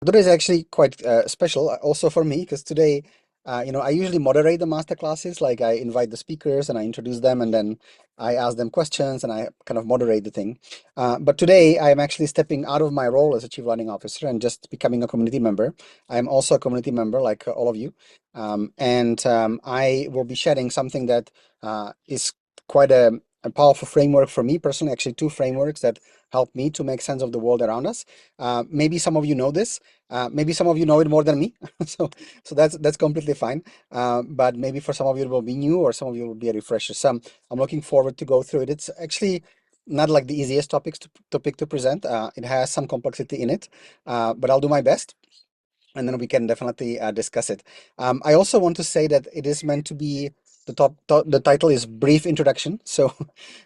Today is actually quite special also for me because today, I usually moderate the master classes. Like I invite the speakers and I introduce them, and then I ask them questions and I kind of moderate the thing. But today I am actually stepping out of my role as a Chief Learning Officer and just becoming a community member. I am also a community member like all of you. And I will be sharing something that is quite a powerful framework for me personally, actually two frameworks that help me to make sense of the world around us. Maybe some of you know this. Maybe some of you know it more than me, so that's completely fine. But maybe for some of you it will be new, or some of you will be a refresher. So I'm looking forward to go through it. It's actually not like the easiest topic to present. It has some complexity in it, but I'll do my best, and then we can definitely discuss it. I also want to say that it is meant to be the title is brief introduction, so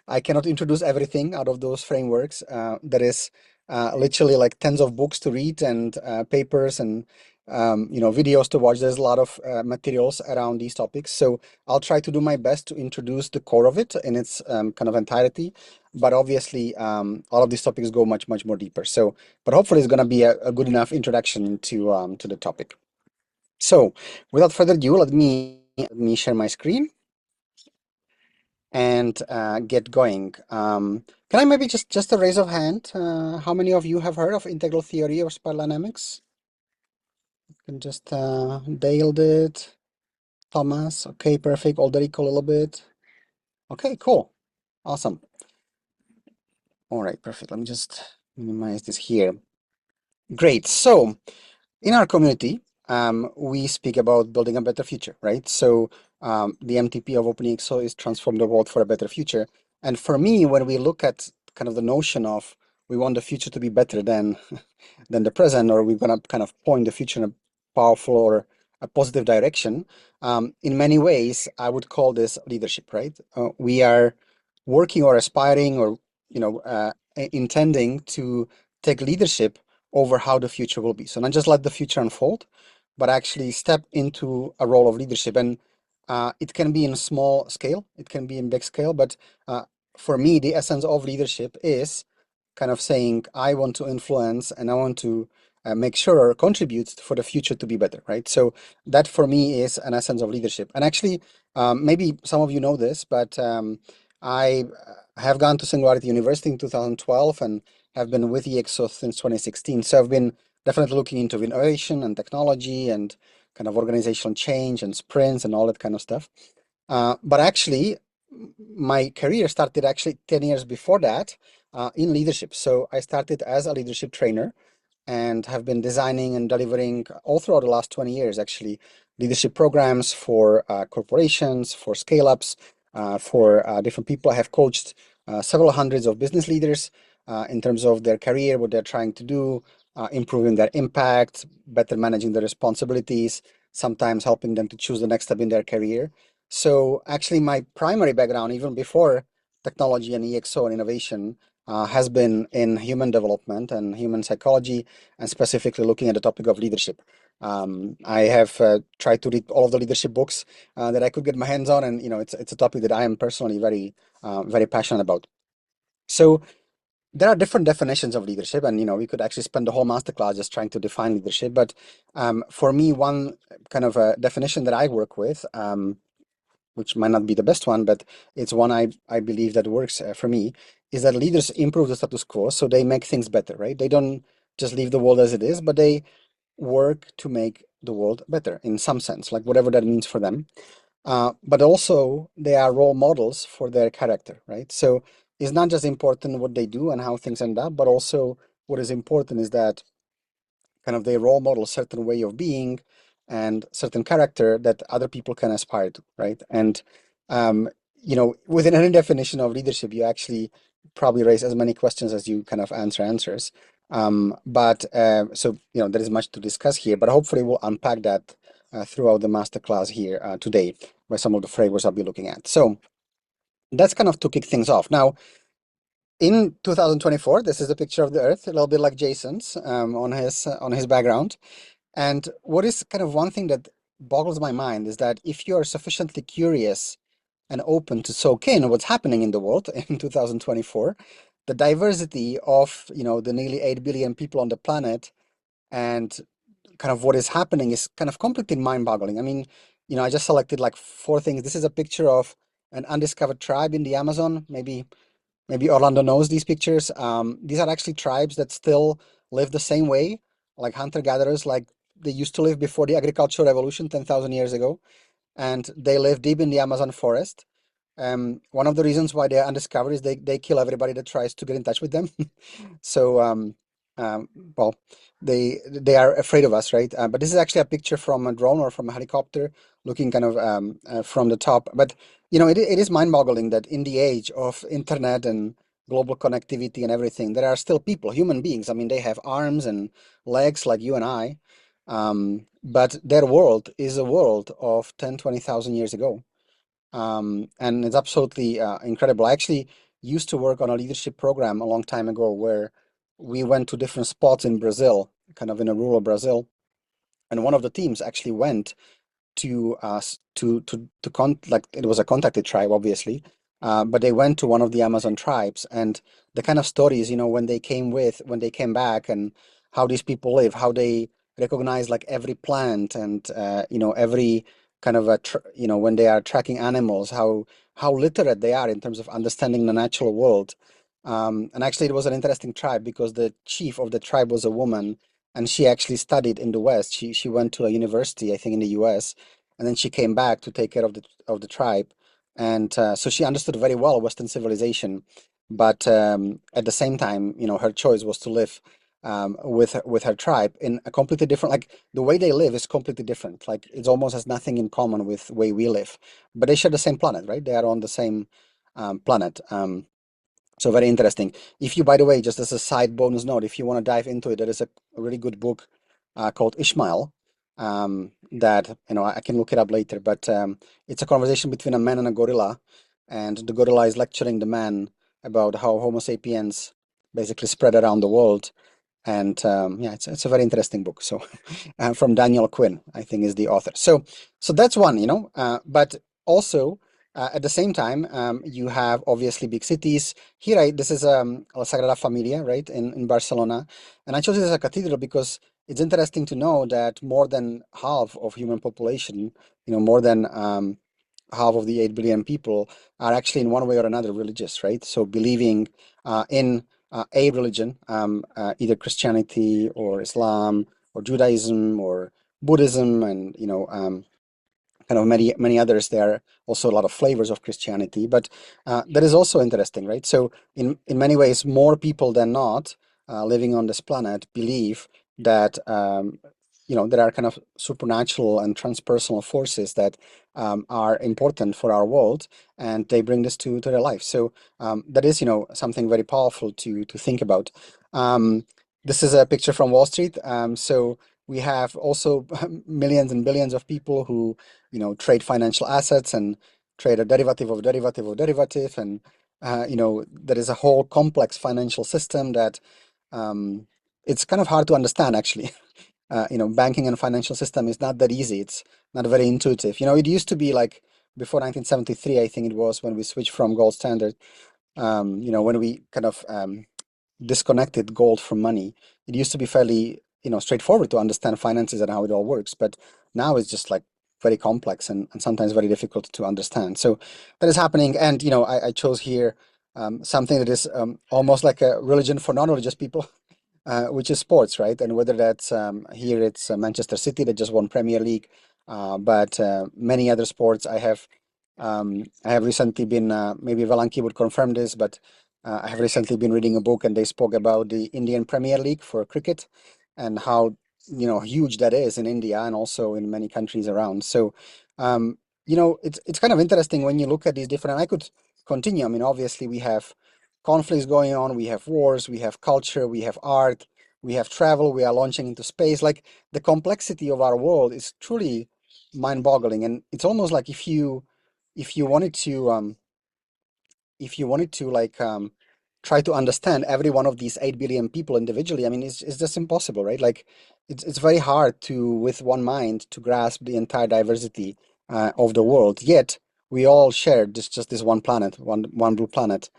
I cannot introduce everything out of those frameworks. There is literally like tens of books to read and papers and videos to watch. There's a lot of materials around these topics, so I'll try to do my best to introduce the core of it in its kind of entirety. But obviously, all of these topics go much more deeper. So, but hopefully, it's going to be a good enough introduction to the topic. So, without further ado, let me share my screen and get going. Can I maybe just a raise of hand? How many of you have heard of integral theory or spiral dynamics? You can just Dale did, Thomas. Okay, perfect. Alderico a little bit. Okay, cool, awesome. All right, perfect. Let me just minimize this here. Great. So, in our community, we speak about building a better future, right? So the MTP of OpenExO is transform the world for a better future. And for me, when we look at kind of the notion of we want the future to be better than than the present, or we're going to kind of point the future in a powerful or a positive direction, in many ways, I would call this leadership, right? We are working or aspiring or intending to take leadership over how the future will be. So not just let the future unfold, but actually step into a role of leadership. And it can be in small scale, it can be in big scale, but for me, the essence of leadership is kind of saying, I want to influence and I want to make sure or contribute for the future to be better, right? So that for me is an essence of leadership. And actually, maybe some of you know this, but I have gone to Singularity University in 2012 and have been with ExO since 2016. So I've been definitely looking into innovation and technology and kind of organizational change and sprints and all that kind of stuff. But actually, my career started actually 10 years before that in leadership. So I started as a leadership trainer and have been designing and delivering all throughout the last 20 years, actually, leadership programs for corporations, for scale-ups, for different people. I have coached several hundreds of business leaders in terms of their career, what they're trying to do, improving their impact, better managing their responsibilities, sometimes helping them to choose the next step in their career. So actually, my primary background, even before technology and ExO and innovation, has been in human development and human psychology, and specifically looking at the topic of leadership. I have tried to read all of the leadership books that I could get my hands on, and it's a topic that I am personally very passionate about. So there are different definitions of leadership, and we could actually spend the whole masterclass just trying to define leadership. But for me, one kind of a definition that I work with, which might not be the best one, but it's one I believe that works for me, is that leaders improve the status quo, so they make things better, right? They don't just leave the world as it is, but they work to make the world better in some sense, like whatever that means for them. But also they are role models for their character, right? So it's not just important what they do and how things end up, but also what is important is that kind of they role model a certain way of being and certain character that other people can aspire to, right? And within any definition of leadership, you actually probably raise as many questions as you kind of answer answers. But so there is much to discuss here, but hopefully we'll unpack that throughout the masterclass here today, by some of the frameworks I'll be looking at. So that's kind of to kick things off. Now, in 2024, this is a picture of the Earth, a little bit like Jason's on his background. And what is kind of one thing that boggles my mind is that if you're sufficiently curious and open to soak in what's happening in the world in 2024, the diversity of the nearly 8 billion people on the planet, and kind of what is happening is kind of completely mind-boggling. I mean, I just selected like four things. This is a picture of an undiscovered tribe in the Amazon. Maybe Orlando knows these pictures. These are actually tribes that still live the same way, like hunter-gatherers, like they used to live before the agricultural revolution 10,000 years ago, and they live deep in the Amazon forest. One of the reasons why they're undiscovered is they kill everybody that tries to get in touch with them. So, um, well, they are afraid of us, right? But this is actually a picture from a drone or from a helicopter, looking kind of from the top. But it is mind-boggling that in the age of internet and global connectivity and everything, there are still people, human beings. I mean, they have arms and legs like you and I, but their world is a world of 10, 20,000 years ago. And it's absolutely incredible. I actually used to work on a leadership program a long time ago where we went to different spots in Brazil, kind of in a rural Brazil. And one of the teams actually went to like it was a contacted tribe, obviously, but they went to one of the Amazon tribes, and the kind of stories, when they came back, and how these people live, how they recognize like every plant, and every kind of when they are tracking animals, how literate they are in terms of understanding the natural world. And actually, it was an interesting tribe because the chief of the tribe was a woman, and she actually studied in the West. She went to a university, I think, in the US, and then she came back to take care of the tribe, and so she understood very well Western civilization, but at the same time, her choice was to live with her tribe in a completely different, like the way they live is completely different. Like it almost has nothing in common with the way we live, but they share the same planet, right? They are on the same planet. So very interesting. If you, by the way, just as a side bonus note, if you want to dive into it, there is a really good book called Ishmael, that I can look it up later. But it's a conversation between a man and a gorilla, and the gorilla is lecturing the man about how Homo sapiens basically spread around the world. And yeah, it's a very interesting book. So from Daniel Quinn, I think is the author. So that's one, but also at the same time, you have obviously big cities. Here, this is La Sagrada Familia, right, in Barcelona. And I chose it as a cathedral because it's interesting to know that more than half of human population, more than half of the 8 billion people are actually in one way or another religious, right? So believing in a religion, either Christianity or Islam or Judaism or Buddhism, and kind of many others. There are also a lot of flavors of Christianity, but that is also interesting, right? So in many ways, more people than not living on this planet believe that there are kind of supernatural and transpersonal forces that are important for our world, and they bring this to their life. So that is something very powerful to think about. This is a picture from Wall Street. So we have also millions and billions of people who trade financial assets and trade a derivative of derivative of derivative. And, there is a whole complex financial system that it's kind of hard to understand, actually. Banking and financial system is not that easy. It's not very intuitive. It used to be like before 1973, I think it was, when we switched from gold standard, when we kind of disconnected gold from money. It used to be fairly, straightforward to understand finances and how it all works, but now it's just like very complex and sometimes very difficult to understand. So that is happening, and I chose here something that is almost like a religion for non-religious people, which is sports, right? And whether that's here, it's Manchester City that just won Premier League, but many other sports. I have recently been, maybe Valanki would confirm this, but I have recently been reading a book, and they spoke about the Indian Premier League for cricket and how huge that is in India and also in many countries around. So it's kind of interesting when you look at these different. And I could continue. I mean, obviously we have conflicts going on, we have wars, we have culture, we have art, we have travel, we are launching into space. Like the complexity of our world is truly mind-boggling, and it's almost like if you wanted to like try to understand every one of these 8 billion people individually, I mean, it's just impossible, right? Like it's very hard to, with one mind, to grasp the entire diversity of the world. Yet we all share just this one planet, one blue planet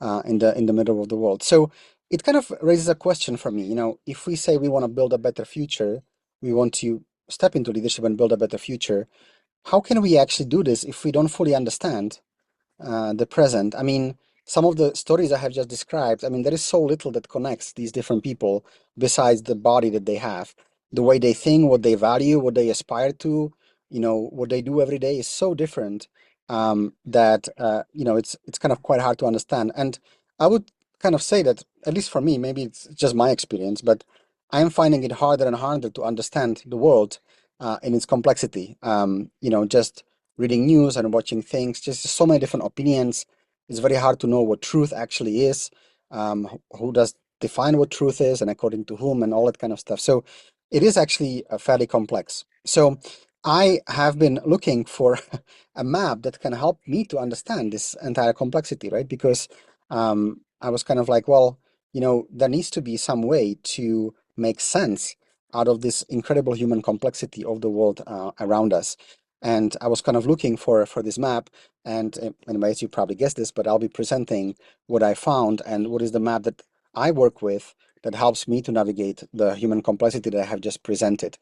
in the middle of the world. So it kind of raises a question for me. If we say we want to build a better future, we want to step into leadership and build a better future, how can we actually do this if we don't fully understand the present? I mean, some of the stories I have just described, I mean, there is so little that connects these different people besides the body that they have. The way they think, what they value, what they aspire to, what they do every day is so different that it's kind of quite hard to understand. And I would kind of say that, at least for me, maybe it's just my experience, but I'm finding it harder and harder to understand the world in its complexity. Just reading news and watching things, just so many different opinions. It's very hard to know what truth actually is, who does define what truth is, and according to whom, and all that kind of stuff. So it is actually fairly complex. So I have been looking for a map that can help me to understand this entire complexity, right? Because I was kind of like, well, there needs to be some way to make sense out of this incredible human complexity of the world around us. And I was kind of looking for this map, and anyways, you probably guessed this, but I'll be presenting what I found and what is the map that I work with that helps me to navigate the human complexity that I have just presented.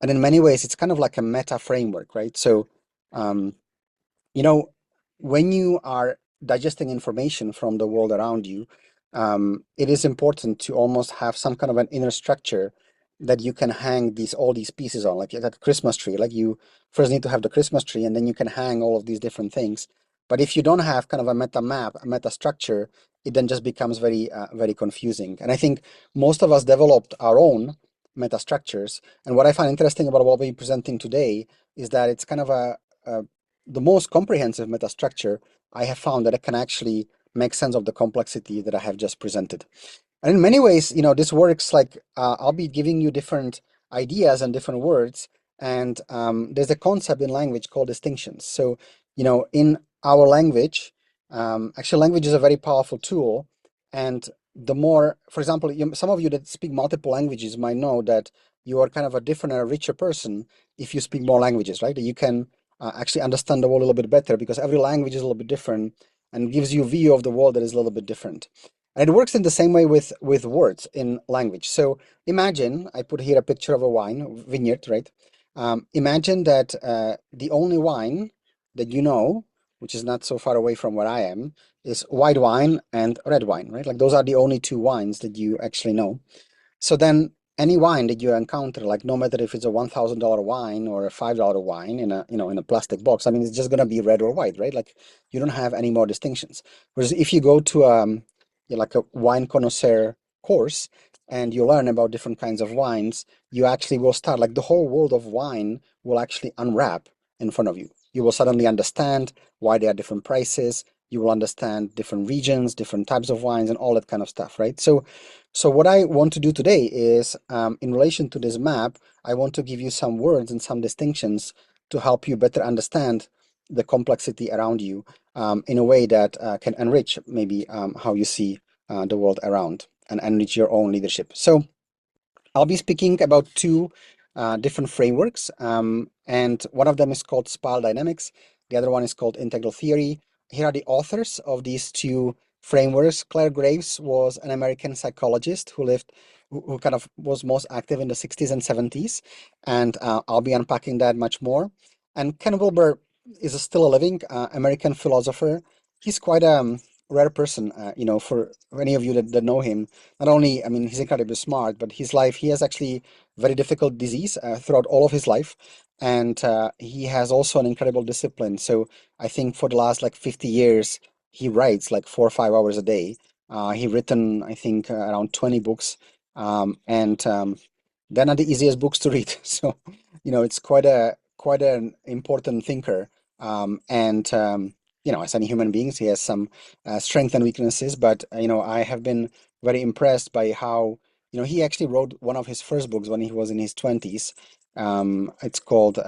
And in many ways, it's kind of like a meta framework, right? So, um, you know, when you are digesting information from the world around you, it is important to almost have some kind of an inner structure that you can hang all these pieces on, like that Christmas tree. Like you first need to have the Christmas tree, and then you can hang all of these different things. But if you don't have kind of a meta map, a meta structure, it then just becomes very confusing. And I think most of us developed our own meta structures. And what I find interesting about what we're presenting today is that it's kind of a the most comprehensive metastructure I have found that it can actually make sense of the complexity that I have just presented. And in many ways, this works like I'll be giving you different ideas and different words. And there's a concept in language called distinctions. So, in our language, actually, language is a very powerful tool. And the more, for example, some of you that speak multiple languages might know that you are kind of a different and a richer person if you speak more languages, right? That you can actually understand the world a little bit better because every language is a little bit different and gives you a view of the world that is a little bit different. And it works in the same way with words in language. So imagine, I put here a picture of a wine, vineyard, right? Imagine that the only wine that you know, which is not so far away from where I am, is white wine and red wine, right? Like those are the only two wines that you actually know. So then any wine that you encounter, like no matter if it's a $1,000 wine or a $5 wine in a plastic box, I mean, it's just gonna be red or white, right? Like you don't have any more distinctions. Whereas if you go to like a wine connoisseur course and you learn about different kinds of wines, you actually will start like the whole world of wine will actually unwrap in front of you. You will suddenly understand why there are different prices. You will understand different regions, different types of wines, and all that kind of stuff, right? So what I want to do today is, in relation to this map, I want to give you some words and some distinctions to help you better understand the complexity around you in a way that can enrich maybe how you see the world around and enrich your own leadership. So I'll be speaking about two different frameworks, and one of them is called spiral dynamics. The other one is called integral theory. Here are the authors of these two frameworks. Claire Graves was an American psychologist who kind of was most active in the 60s and 70s, and I'll be unpacking that much more. And Ken Wilber is still a living American philosopher. He's quite a rare person, for any of you that know him. Not only, I mean, he's incredibly smart, but his life, he has actually very difficult disease throughout all of his life. And he has also an incredible discipline. So I think for the last like 50 years, he writes like 4 or 5 hours a day. He written, I think, around 20 books. And they're not the easiest books to read. So, it's quite an important thinker. And as any human beings, he has some strengths and weaknesses, but I have been very impressed by how he actually wrote one of his first books when he was in his 20s. It's called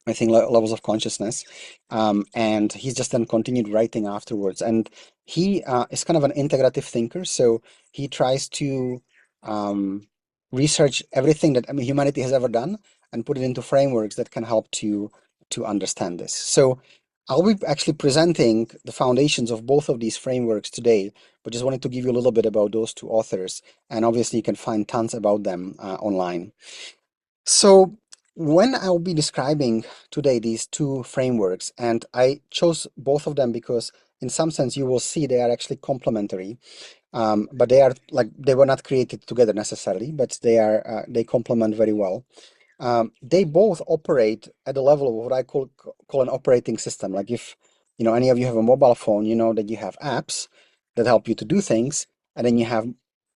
I think levels of consciousness, and he's just then continued writing afterwards. And he is kind of an integrative thinker, so he tries to research everything that humanity has ever done and put it into frameworks that can help to understand this. So I'll be actually presenting the foundations of both of these frameworks today, but just wanted to give you a little bit about those two authors, and obviously you can find tons about them online. So when I'll be describing today these two frameworks, and I chose both of them because in some sense you will see they are actually complementary, but they are like they were not created together necessarily, but they complement very well. They both operate at the level of what I call an operating system. Like if any of you have a mobile phone, you know that you have apps that help you to do things, and then you have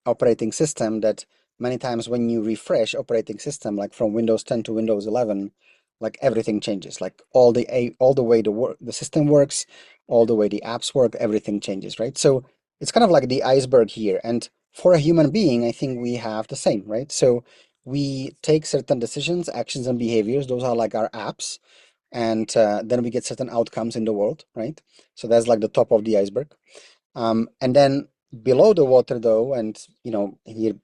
operating system that many times when you refresh operating system, like from Windows 10 to Windows 11, like everything changes. Like all the way the system works, all the way the apps work, everything changes, right? So it's kind of like the iceberg here. And for a human being, I think we have the same, right? So we take certain decisions, actions, and behaviors. Those are like our apps. And then we get certain outcomes in the world, right? So that's like the top of the iceberg. And then below the water, though, and here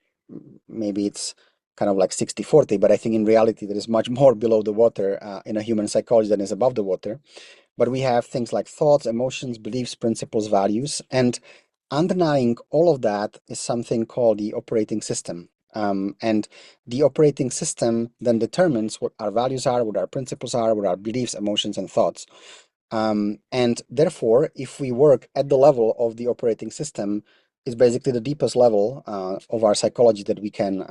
maybe it's kind of like 60-40, but I think in reality there is much more below the water in a human psychology than is above the water. But we have things like thoughts, emotions, beliefs, principles, values, and underlying all of that is something called the operating system. And the operating system then determines what our values are, what our principles are, what our beliefs, emotions, and thoughts. And therefore, if we work at the level of the operating system, it's basically the deepest level of our psychology that we can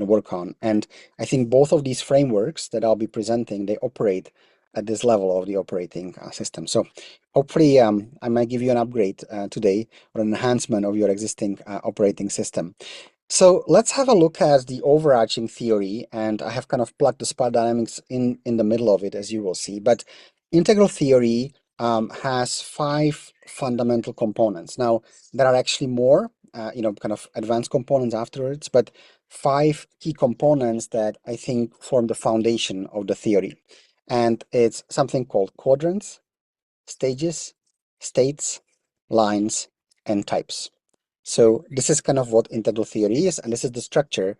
work on. And I think both of these frameworks that I'll be presenting, they operate at this level of the operating system. So hopefully, I might give you an upgrade today or an enhancement of your existing operating system. So let's have a look at the overarching theory, and I have kind of plugged the spiral dynamics in the middle of it, as you will see. But integral theory has five fundamental components. Now, there are actually more, kind of advanced components afterwards, but five key components that I think form the foundation of the theory. And it's something called quadrants, stages, states, lines, and types. So this is kind of what integral theory is, and this is the structure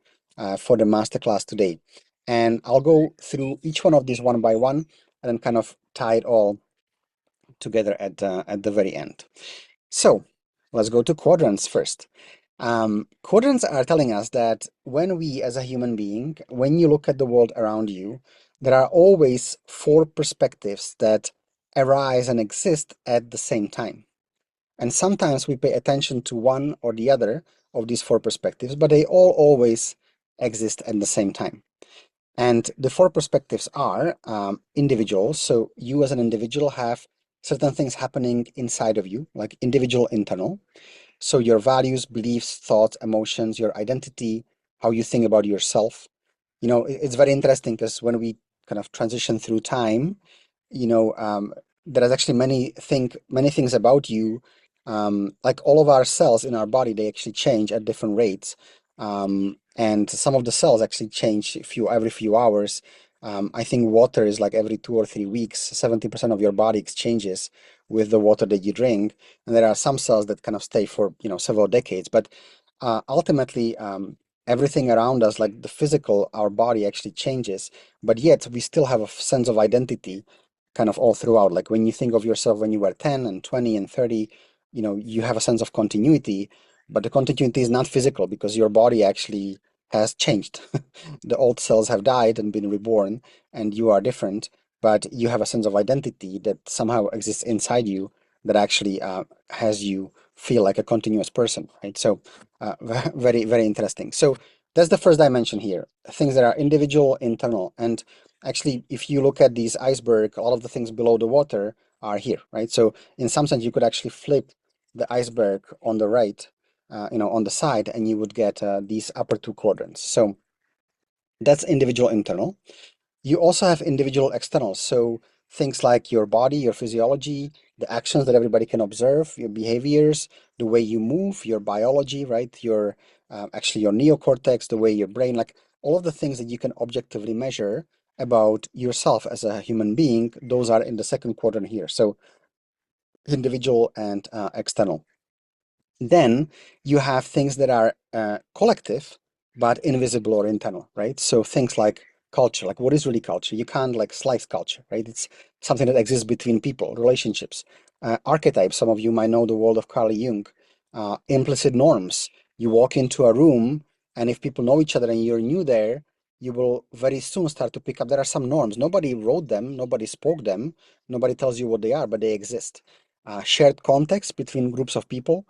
for the masterclass today. And I'll go through each one of these one by one and then kind of tie it all together at the very end. So let's go to quadrants first. Quadrants are telling us that when we, as a human being, when you look at the world around you, there are always four perspectives that arise and exist at the same time. And sometimes we pay attention to one or the other of these four perspectives, but they all always exist at the same time. And the four perspectives are individuals. So you as an individual have certain things happening inside of you, like individual internal. So your values, beliefs, thoughts, emotions, your identity, how you think about yourself. It's very interesting because when we kind of transition through time, you know, um, there is actually many things about you. Like all of our cells in our body, they actually change at different rates. And some of the cells actually change every few hours. I think water is like every 2 or 3 weeks, 70% of your body exchanges with the water that you drink. And there are some cells that kind of stay for, several decades. But ultimately, everything around us, like the physical, our body actually changes, but yet we still have a sense of identity kind of all throughout. Like when you think of yourself when you were 10 and 20 and 30, you have a sense of continuity, but the continuity is not physical because your body actually has changed. The old cells have died and been reborn, and you are different, but you have a sense of identity that somehow exists inside you that actually has you feel like a continuous person, right? So very, very interesting. So that's the first dimension here, things that are individual, internal. And actually, if you look at these iceberg, all of the things below the water are here, right? So in some sense, you could actually flip the iceberg on the right, on the side, and you would get these upper two quadrants. So that's individual internal. You also have individual externals. So things like your body, your physiology, the actions that everybody can observe, your behaviors, the way you move, your biology, right? Your actually your neocortex, the way your brain, like all of the things that you can objectively measure about yourself as a human being, those are in the second quadrant here. So individual and external. Then you have things that are collective, but invisible or internal, right? So things like culture, like what is really culture? You can't like slice culture, right? It's something that exists between people, relationships, archetypes. Some of you might know the world of Carl Jung, implicit norms. You walk into a room, and if people know each other and you're new there, you will very soon start to pick up there are some norms. Nobody wrote them, nobody spoke them, nobody tells you what they are, but they exist. Shared context between groups of people,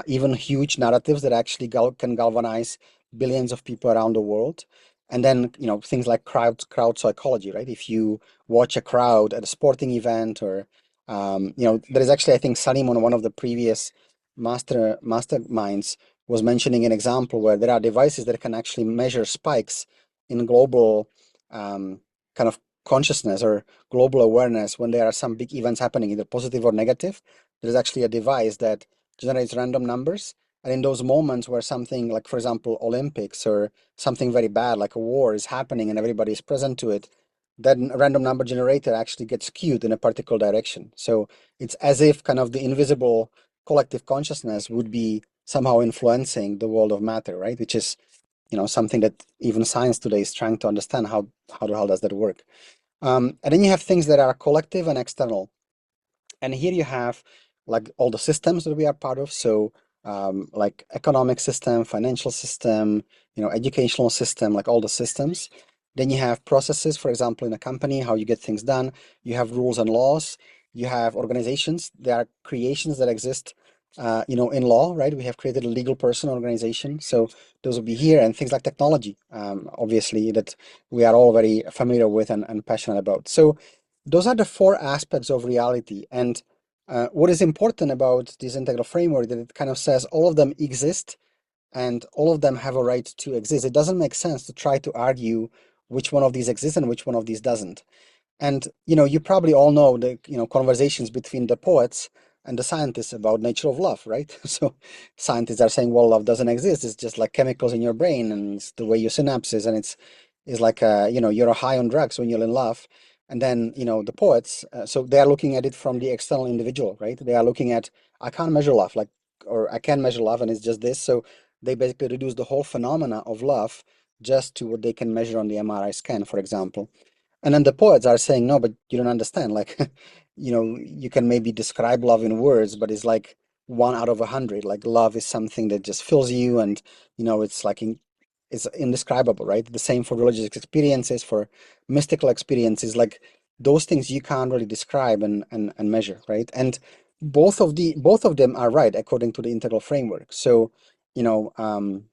even huge narratives that actually can galvanize billions of people around the world. And then, things like crowd psychology, right? If you watch a crowd at a sporting event, or there is actually, I think Salim on one of the previous masterminds was mentioning an example where there are devices that can actually measure spikes in global kind of consciousness or global awareness when there are some big events happening, either positive or negative. There's actually a device that generates random numbers. And in those moments where something like, for example, Olympics or something very bad like a war is happening and everybody is present to it, that random number generator actually gets skewed in a particular direction. So it's as if kind of the invisible collective consciousness would be somehow influencing the world of matter, right? Which is, something that even science today is trying to understand how the hell does that work. And then you have things that are collective and external. And here you have like all the systems that we are part of. So like economic system, financial system, educational system, like all the systems. Then you have processes, for example, in a company, how you get things done. You have rules and laws. You have organizations. There are creations that exist, in law, right? We have created a legal person organization. So those will be here, and things like technology, obviously, that we are all very familiar with and passionate about. So those are the four aspects of reality. And what is important about this integral framework that it kind of says all of them exist and all of them have a right to exist. It doesn't make sense to try to argue which one of these exists and which one of these doesn't. And you probably all know the conversations between the poets and the scientists about nature of love, right? So scientists are saying, well, love doesn't exist. It's just like chemicals in your brain, and it's the way your synapses, and it's like you're high on drugs when you're in love. And then the poets, so they are looking at it from the external individual, right? They are looking at, I can't measure love, like, or I can measure love, and it's just this. So they basically reduce the whole phenomena of love just to what they can measure on the MRI scan, for example. And then the poets are saying, no, but you don't understand. Like, you can maybe describe love in words, but it's like 1 out of 100. Like, love is something that just fills you, and it's like it's indescribable, right? The same for religious experiences, for mystical experiences. Like those things you can't really describe and measure, right? And both of them are right according to the integral framework. So, you know, um,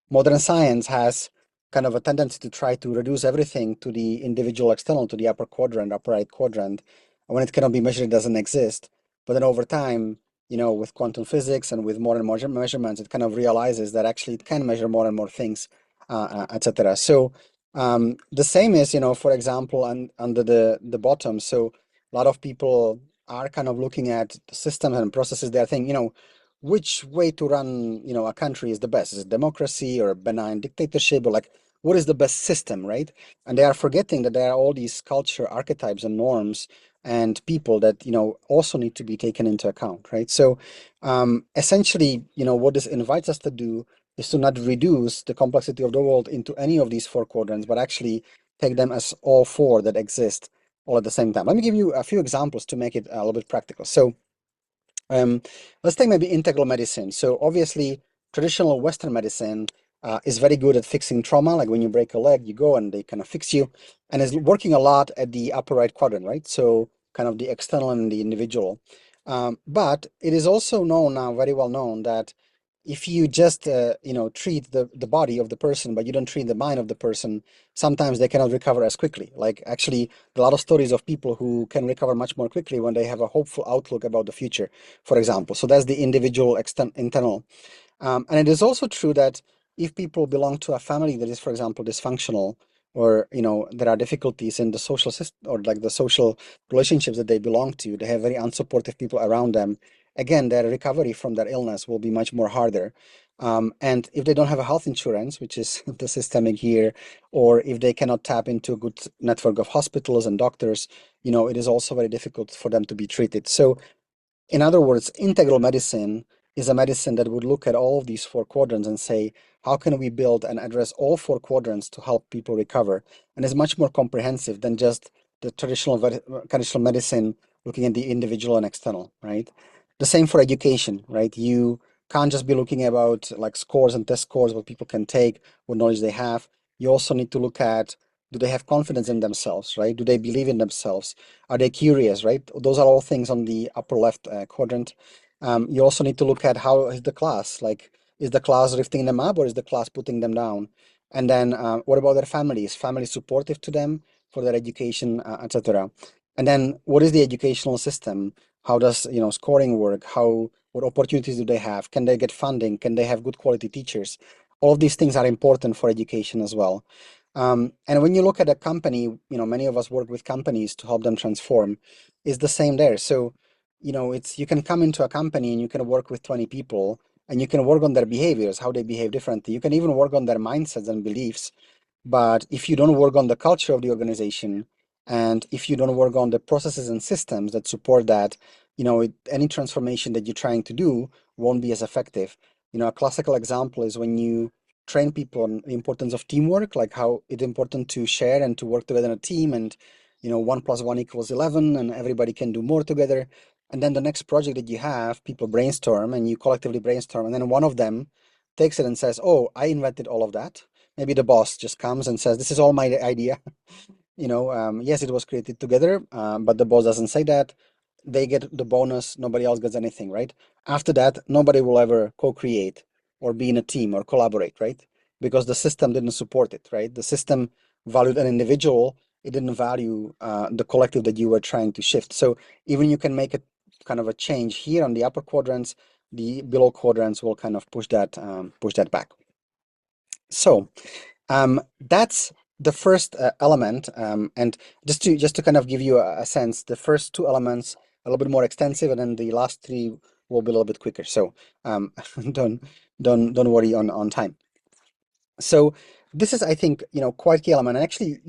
modern science has kind of a tendency to try to reduce everything to the individual external, to the upper quadrant, upper right quadrant. And when it cannot be measured, it doesn't exist. But then over time, with quantum physics and with more and more measurements, it kind of realizes that actually it can measure more and more things, etc. So the same is, for example, under the bottom. So a lot of people are kind of looking at the systems and processes. They're thinking, which way to run, a country is the best? Is it democracy or benign dictatorship, or like what is the best system, right? And they are forgetting that there are all these culture archetypes and norms and people that also need to be taken into account, right? So essentially, what this invites us to do is to not reduce the complexity of the world into any of these four quadrants, but actually take them as all four that exist all at the same time. Let me give you a few examples to make it a little bit practical. So um, let's take maybe integral medicine. So obviously, traditional Western medicine is very good at fixing trauma. Like when you break a leg, you go and they kind of fix you, and is working a lot at the upper right quadrant, right? So kind of the external and the individual. But it is also known now, very well known, that if you just treat the body of the person, but you don't treat the mind of the person, sometimes they cannot recover as quickly. Like actually, a lot of stories of people who can recover much more quickly when they have a hopeful outlook about the future, for example. So that's the individual internal. And it is also true that if people belong to a family that is, for example, dysfunctional, or there are difficulties in the social system, or like the social relationships that they belong to, they have very unsupportive people around them. Again, their recovery from their illness will be much more harder. And if they don't have a health insurance, which is the systemic here, or if they cannot tap into a good network of hospitals and doctors, it is also very difficult for them to be treated. So in other words, integral medicine is a medicine that would look at all of these four quadrants and say, how can we build and address all four quadrants to help people recover? And is much more comprehensive than just the traditional medicine looking at the individual and external, right? The same for education, right? You can't just be looking about like scores and test scores, what people can take, what knowledge they have. You also need to look at, do they have confidence in themselves, right? Do they believe in themselves? Are they curious, right? Those are all things on the upper left quadrant. You also need to look at, how is the class? Like, is the class lifting them up or is the class putting them down? And then what about their families? Family supportive to them for their education, etc. And then what is the educational system? How does, scoring work? What opportunities do they have? Can they get funding? Can they have good quality teachers? All of these things are important for education as well. And when you look at a company, many of us work with companies to help them transform, is the same there. So, it's, you can come into a company and you can work with 20 people and you can work on their behaviors, how they behave differently. You can even work on their mindsets and beliefs. But if you don't work on the culture of the organization, and if you don't work on the processes and systems that support that, any transformation that you're trying to do won't be as effective. A classical example is when you train people on the importance of teamwork, like how it's important to share and to work together in a team, and 1 + 1 = 11, and everybody can do more together. And then the next project that you have, people brainstorm and you collectively brainstorm, and then one of them takes it and says, "Oh, I invented all of that." Maybe the boss just comes and says, "This is all my idea." Yes, it was created together, but the boss doesn't say that. They get the bonus, nobody else gets anything, right? After that, nobody will ever co-create or be in a team or collaborate, right? Because the system didn't support it, right? The system valued an individual, it didn't value the collective that you were trying to shift. So even you can make a kind of a change here on the upper quadrants, the below quadrants will kind of push that back. So that's the first element, and just to kind of give you a sense, the first two elements a little bit more extensive, and then the last three will be a little bit quicker. So don't don't worry on time. So this is, I think, quite key element. And actually,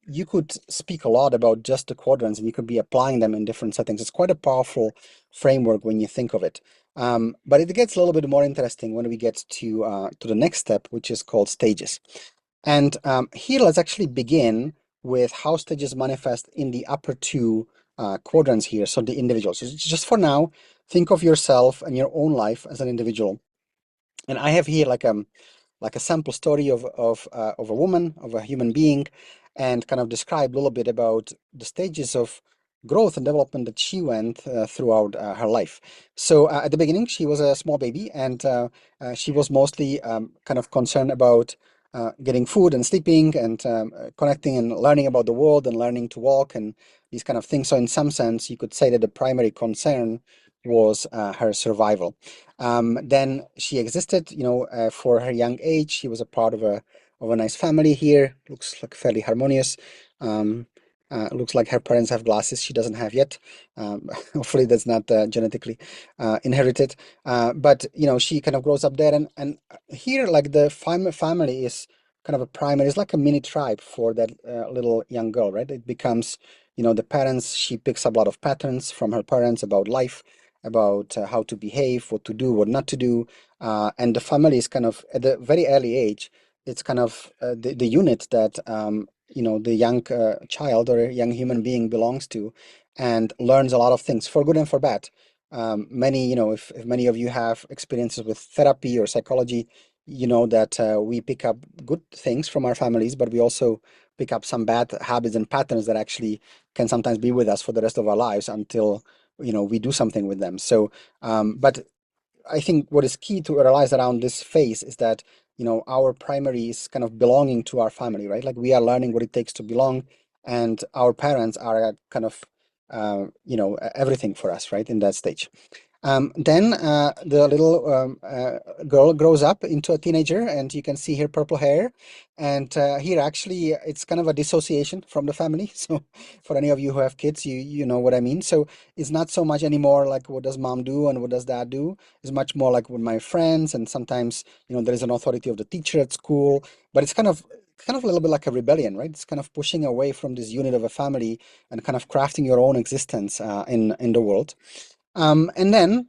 you could speak a lot about just the quadrants, and you could be applying them in different settings. It's quite a powerful framework when you think of it. But it gets a little bit more interesting when we get to the next step, which is called stages. And here, let's actually begin with how stages manifest in the upper two quadrants here. So the individuals. So just for now, think of yourself and your own life as an individual. And I have here like a sample story of a woman, of a human being, and kind of describe a little bit about the stages of growth and development that she went throughout her life. So at the beginning, she was a small baby, and she was mostly kind of concerned about getting food and sleeping, and connecting and learning about the world and learning to walk and these kind of things. So in some sense, you could say that the primary concern was her survival. Then she existed, for her young age. She was a part of a nice family here. Looks like fairly harmonious. Um, Looks like her parents have glasses she doesn't have yet. Hopefully that's not genetically inherited. But she kind of grows up there, and here, like, the family is kind of a primary. It's like a mini tribe for that little young girl, right? It becomes, the parents. She picks up a lot of patterns from her parents about life, about how to behave, what to do, what not to do. And the family is kind of, at a very early age, it's kind of the unit that the young child or young human being belongs to, and learns a lot of things for good and for bad. Many, if many of you have experiences with therapy or psychology, you know that we pick up good things from our families, but we also pick up some bad habits and patterns that actually can sometimes be with us for the rest of our lives until we do something with them. So but I think what is key to realize around this phase is that our primary is kind of belonging to our family, right? Like, we are learning what it takes to belong, and our parents are kind of everything for us, right, in that stage. Then the little girl grows up into a teenager, and you can see here purple hair. And here, actually, it's kind of a dissociation from the family. So for any of you who have kids, you know what I mean. So it's not so much anymore like, what does mom do and what does dad do? It's much more like, with my friends, and sometimes there is an authority of the teacher at school. But it's kind of a little bit like a rebellion, right? It's kind of pushing away from this unit of a family and kind of crafting your own existence in the world. And then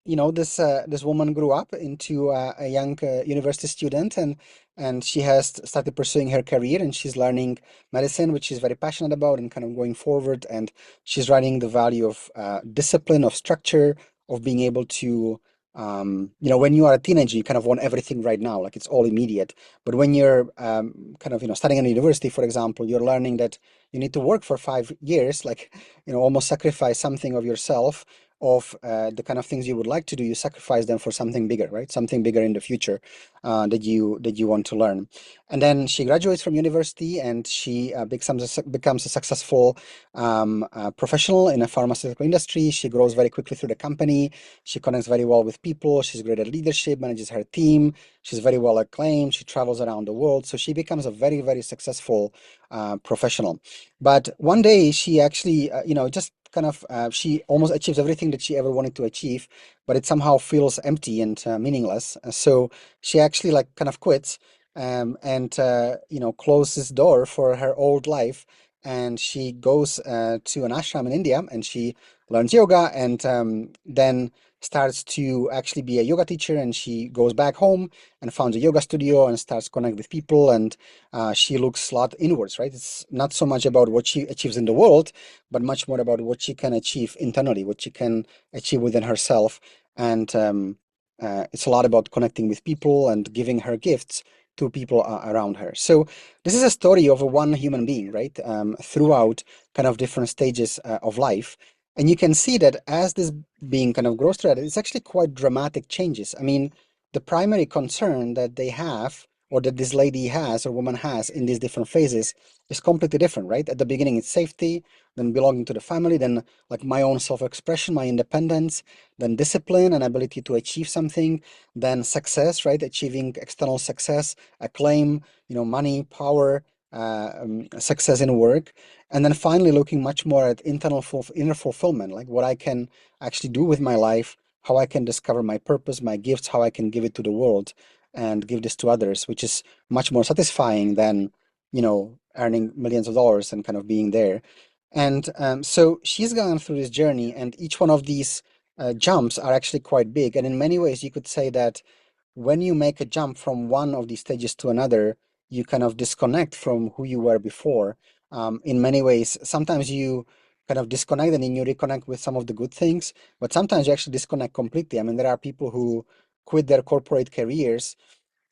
this woman grew up into a young university student, and she has started pursuing her career, and she's learning medicine, which she's very passionate about, and kind of going forward. And she's writing the value of discipline, of structure, of being able to when you are a teenager, you kind of want everything right now, like it's all immediate. But when you're kind of, studying in a university, for example, you're learning that you need to work for 5 years, like, almost sacrifice something of yourself, of the kind of things you would like to do. You sacrifice them for something bigger, right? Something bigger in the future that you want to learn. And then she graduates from university, and she becomes a successful professional in a pharmaceutical industry. She grows very quickly through the company. She connects very well with people. She's great at leadership, manages her team. She's very well acclaimed. She travels around the world. So she becomes a very, very successful professional. But one day she actually, just kind of, she almost achieves everything that she ever wanted to achieve, but it somehow feels empty and meaningless. So she actually like kind of quits, and closes door for her old life. And she goes to an ashram in India, and she learns yoga, and then starts to actually be a yoga teacher. And she goes back home and founds a yoga studio and starts connect with people. And she looks a lot inwards, right? It's not so much about what she achieves in the world, but much more about what she can achieve internally, what she can achieve within herself. And it's a lot about connecting with people and giving her gifts to people around her. So this is a story of a one human being, right? Throughout kind of different stages of life. And you can see that as this being kind of grows through it, it's actually quite dramatic changes. I mean, the primary concern that they have, or that this lady has or woman has in these different phases, is completely different, right? At the beginning, it's safety, then belonging to the family, then like my own self-expression, my independence, then discipline and ability to achieve something, then success, right? Achieving external success, acclaim, money, power, success in work. And then finally looking much more at inner fulfillment, like what I can actually do with my life, how I can discover my purpose, my gifts, how I can give it to the world and give this to others, which is much more satisfying than, earning millions of dollars and kind of being there. And so she's gone through this journey, and each one of these jumps are actually quite big. And in many ways, you could say that when you make a jump from one of these stages to another, you kind of disconnect from who you were before. In many ways, sometimes you kind of disconnect and then you reconnect with some of the good things, but sometimes you actually disconnect completely. I mean, there are people who quit their corporate careers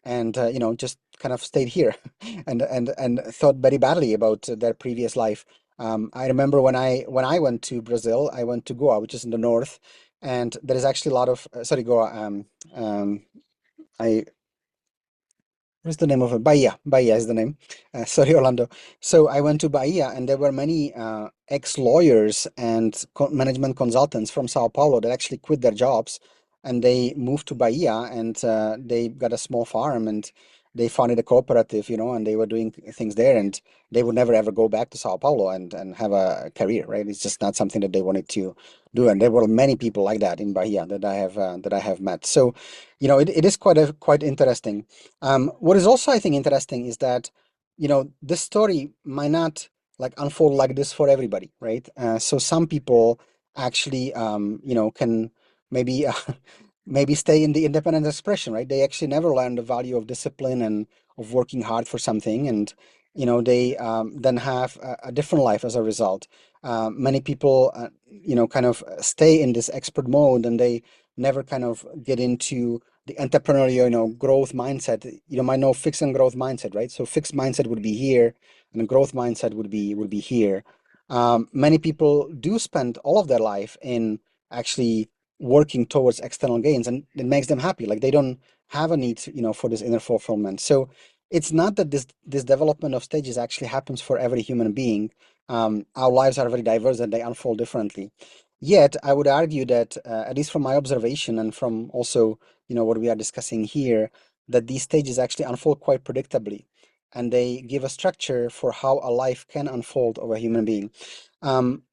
and just kind of stayed here and thought very badly about their previous life. I remember when I went to Brazil, I went to Goa, which is in the north, and there is actually a lot of sorry, Goa. I What's the name of it? Bahia. Bahia is the name. Sorry, Orlando. So I went to Bahia, and there were many ex-lawyers and management consultants from Sao Paulo that actually quit their jobs, and they moved to Bahia, and they got a small farm, and they founded a cooperative, and they were doing things there, and they would never ever go back to Sao Paulo and have a career, right? It's just not something that they wanted to do, and there were many people like that in Bahia that I have met. So, it is quite interesting. What is also, I think, interesting is that, this story might not like unfold like this for everybody, right? So some people actually, can maybe maybe stay in the independent expression, right? They actually never learn the value of discipline and of working hard for something, and they then have a different life as a result. Many people, kind of stay in this expert mode, and they never kind of get into the entrepreneurial, growth mindset. Might know fixed and growth mindset, right? So fixed mindset would be here, and a growth mindset would be here. Many people do spend all of their life in actually working towards external gains, and it makes them happy. Like they don't have a need, for this inner fulfillment. So it's not that this development of stages actually happens for every human being. Our lives are very diverse and they unfold differently. Yet, I would argue that, at least from my observation and from also, what we are discussing here, that these stages actually unfold quite predictably, and they give a structure for how a life can unfold of a human being.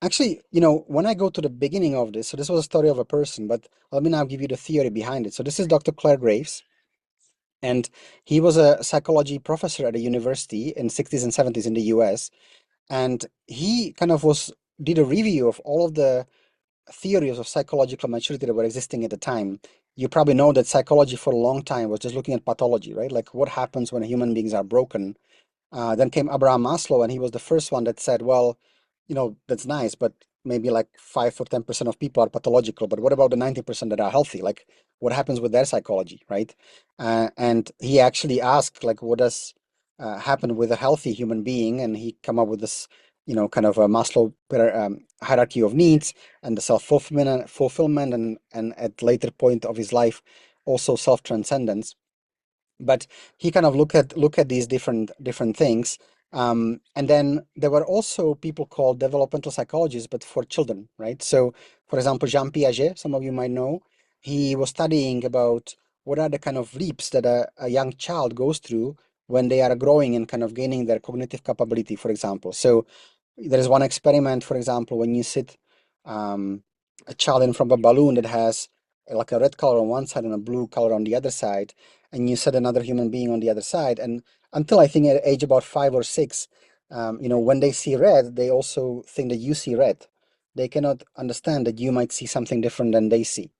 Actually, when I go to the beginning of this, so this was a story of a person, but let me now give you the theory behind it. So this is Dr. Claire Graves, and he was a psychology professor at a university in 60s and 70s in the US, and he kind of did a review of all of the theories of psychological maturity that were existing at the time. You probably know that psychology for a long time was just looking at pathology, right? Like what happens when human beings are broken. Then came Abraham Maslow, and he was the first one that said, well, that's nice, but maybe like 5 or 10% of people are pathological, but what about the 90% that are healthy? Like, what happens with their psychology, right? And he actually asked, like, what does happen with a healthy human being? And he come up with this, kind of a Maslow hierarchy of needs and the fulfillment, and at later point of his life, also self-transcendence. But he kind of look at these different things. And then there were also people called developmental psychologists, but for children, right? So, for example, Jean Piaget, some of you might know, he was studying about what are the kind of leaps that a young child goes through when they are growing and kind of gaining their cognitive capability, for example. So there is one experiment, for example, when you sit a child in front of a balloon that has like a red color on one side and a blue color on the other side, and you set another human being on the other side, and until I think at age about 5 or 6, when they see red, they also think that you see red. They cannot understand that you might see something different than they see.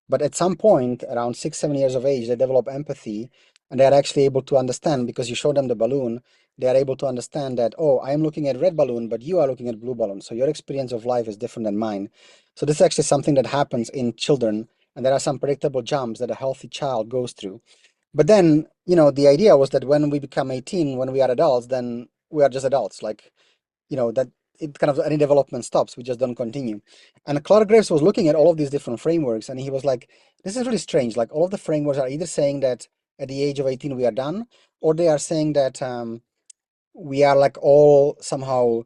But at some point, around 6, 7 years of age, they develop empathy, and they are actually able to understand, because you show them the balloon, they are able to understand that, oh, I am looking at red balloon, but you are looking at blue balloon. So your experience of life is different than mine. So this is actually something that happens in children, and there are some predictable jumps that a healthy child goes through. But then, the idea was that when we become 18, when we are adults, then we are just adults. Like, that it kind of any development stops. We just don't continue. And Clark Graves was looking at all of these different frameworks, and he was like, this is really strange. Like, all of the frameworks are either saying that at the age of 18 we are done, or they are saying that we are like all somehow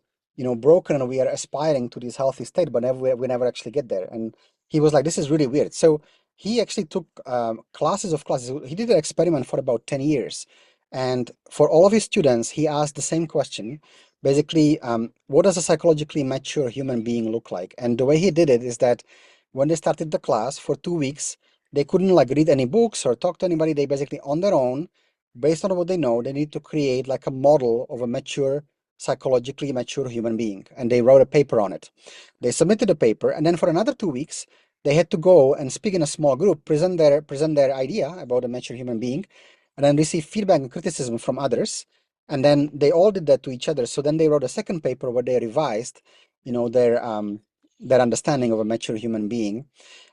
broken, and we are aspiring to this healthy state, but we never actually get there. And he was like, this is really weird. So he actually took classes. He did an experiment for about 10 years, and for all of his students he asked the same question, basically, what does a psychologically mature human being look like? And the way he did it is that when they started the class for 2 weeks, they couldn't like read any books or talk to anybody. They basically on their own, based on what they know, they need to create like a model of a mature, psychologically mature human being. And they wrote a paper on it. They submitted a paper, and then for another 2 weeks, they had to go and speak in a small group, present their idea about a mature human being, and then receive feedback and criticism from others. And then they all did that to each other. So then they wrote a second paper where they revised, their understanding of a mature human being.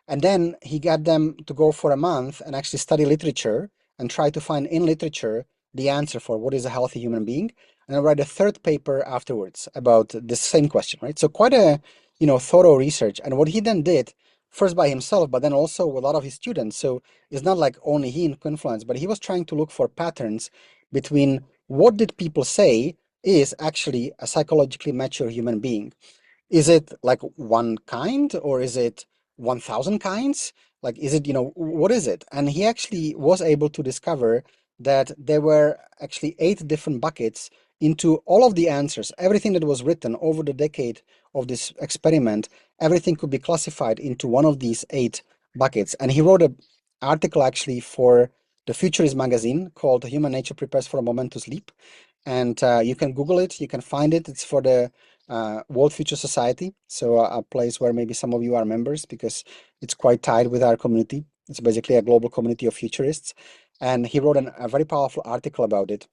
And then he got them to go for a month and actually study literature and try to find in literature the answer for what is a healthy human being, and then write a third paper afterwards about the same question, right? So quite a, thorough research. And what he then did, first by himself, but then also with a lot of his students. So it's not like only he influenced, but he was trying to look for patterns between what did people say is actually a psychologically mature human being. Is it like one kind, or is it 1,000 kinds? Like, is it, what is it? And he actually was able to discover that there were actually 8 different buckets into all of the answers. Everything that was written over the decade of this experiment, everything could be classified into one of these 8 buckets. And he wrote an article actually for the Futurist magazine called Human Nature Prepares for a Momentous Leap. And you can Google it, you can find it. It's for the World Future Society, so a place where maybe some of you are members, because it's quite tied with our community. It's basically a global community of futurists, and he wrote a very powerful article about it.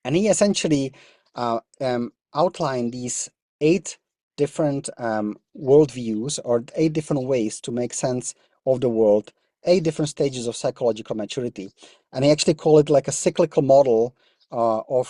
And he essentially outlined these 8 different worldviews, or 8 different ways to make sense of the world, 8 different stages of psychological maturity. And he actually called it like a cyclical model of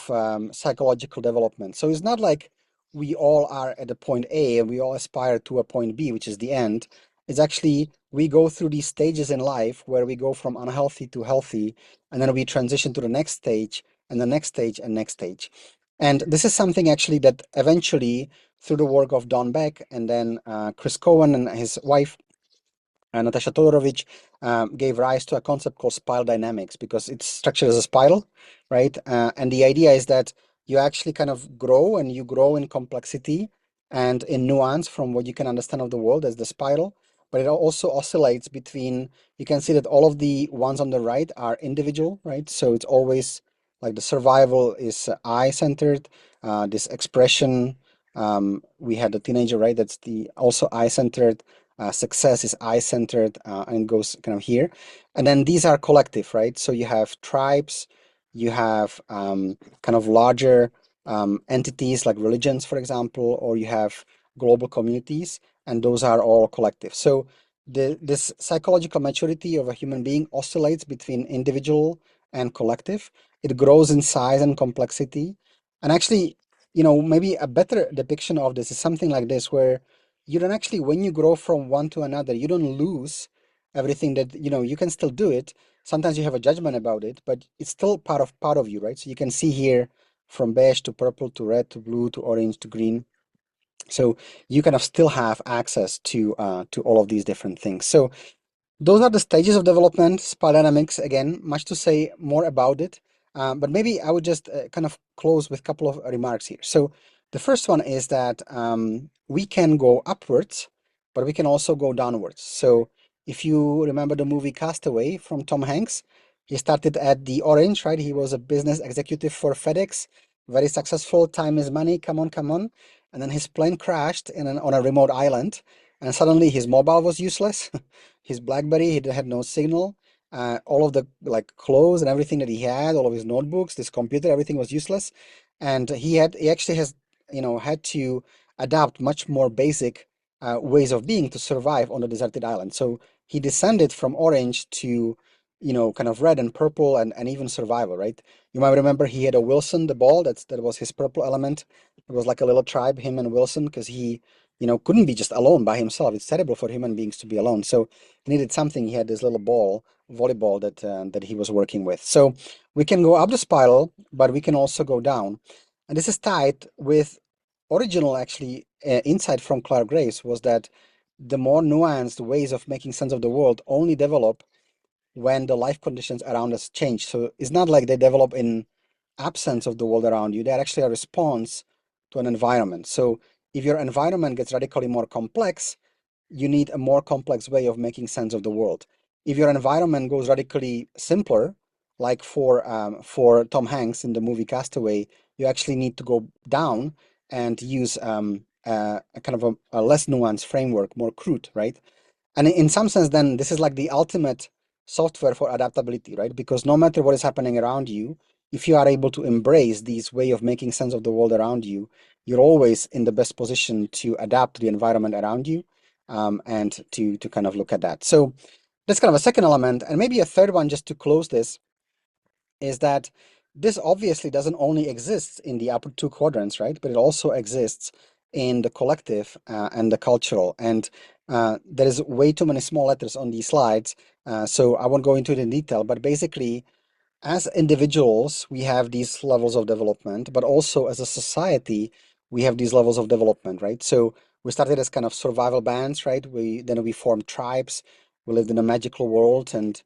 psychological development. So it's not like we all are at a point A and we all aspire to a point B, which is the end. It's actually, we go through these stages in life where we go from unhealthy to healthy, and then we transition to the next stage, and the next stage, and next stage. And this is something actually that eventually, through the work of Don Beck and then Chris Cohen and his wife, Natasha Todorovic, gave rise to a concept called spiral dynamics, because it's structured as a spiral, right? And the idea is that you actually kind of grow, and you grow in complexity and in nuance from what you can understand of the world as the spiral. But it also oscillates between, you can see that all of the ones on the right are individual, right? So it's always like the survival is I-centered, this expression, we had a teenager, right? That's the also I-centered. Success is I-centered, and goes kind of here. And then these are collective, right? So you have tribes, you have kind of larger entities like religions, for example, or you have global communities, and those are all collective. So this psychological maturity of a human being oscillates between individual and collective. It grows in size and complexity. And actually, maybe a better depiction of this is something like this, where you don't actually, when you grow from one to another, you don't lose everything that, you can still do it. Sometimes you have a judgment about it, but it's still part of you, right? So you can see here from beige to purple to red to blue to orange to green. So you kind of still have access to all of these different things. So those are the stages of development. Spiral dynamics, again, much to say more about it, but maybe I would just kind of close with a couple of remarks here. So the first one is that we can go upwards, but we can also go downwards. So if you remember the movie Castaway from Tom Hanks, he started at the orange, right? He was a business executive for FedEx, very successful, time is money, come on, come on. And then his plane crashed on a remote island, and suddenly his mobile was useless. His BlackBerry, he had no signal. All of the like clothes and everything that he had, all of his notebooks, this computer, everything was useless. And he actually has, had to adapt much more basic ways of being to survive on a deserted island. So he descended from orange to, kind of red and purple and even survival, right? You might remember he had a Wilson, the ball, that was his purple element. It was like a little tribe, him and Wilson, because he, couldn't be just alone by himself. It's terrible for human beings to be alone. So he needed something. He had this little ball, volleyball that he was working with. So we can go up the spiral, but we can also go down. And this is tied with original actually insight from Clark Graves was that the more nuanced ways of making sense of the world only develop when the life conditions around us change. So it's not like they develop in absence of the world around you. They're actually a response to an environment. So if your environment gets radically more complex, you need a more complex way of making sense of the world. If your environment goes radically simpler, like for Tom Hanks in the movie Castaway, you actually need to go down and use a kind of a less nuanced framework, more crude, right? And in some sense, then this is like the ultimate software for adaptability, right? Because no matter what is happening around you, if you are able to embrace these way of making sense of the world around you, you're always in the best position to adapt to the environment around you, and to kind of look at that. So that's kind of a second element, and maybe a third one just to close this is that this obviously doesn't only exist in the upper two quadrants, right? But it also exists in the collective and the cultural. And there is way too many small letters on these slides, so I won't go into it in detail. But basically, as individuals, we have these levels of development, but also as a society, we have these levels of development, right? So we started as kind of survival bands, right? We formed tribes. We lived in a magical world, and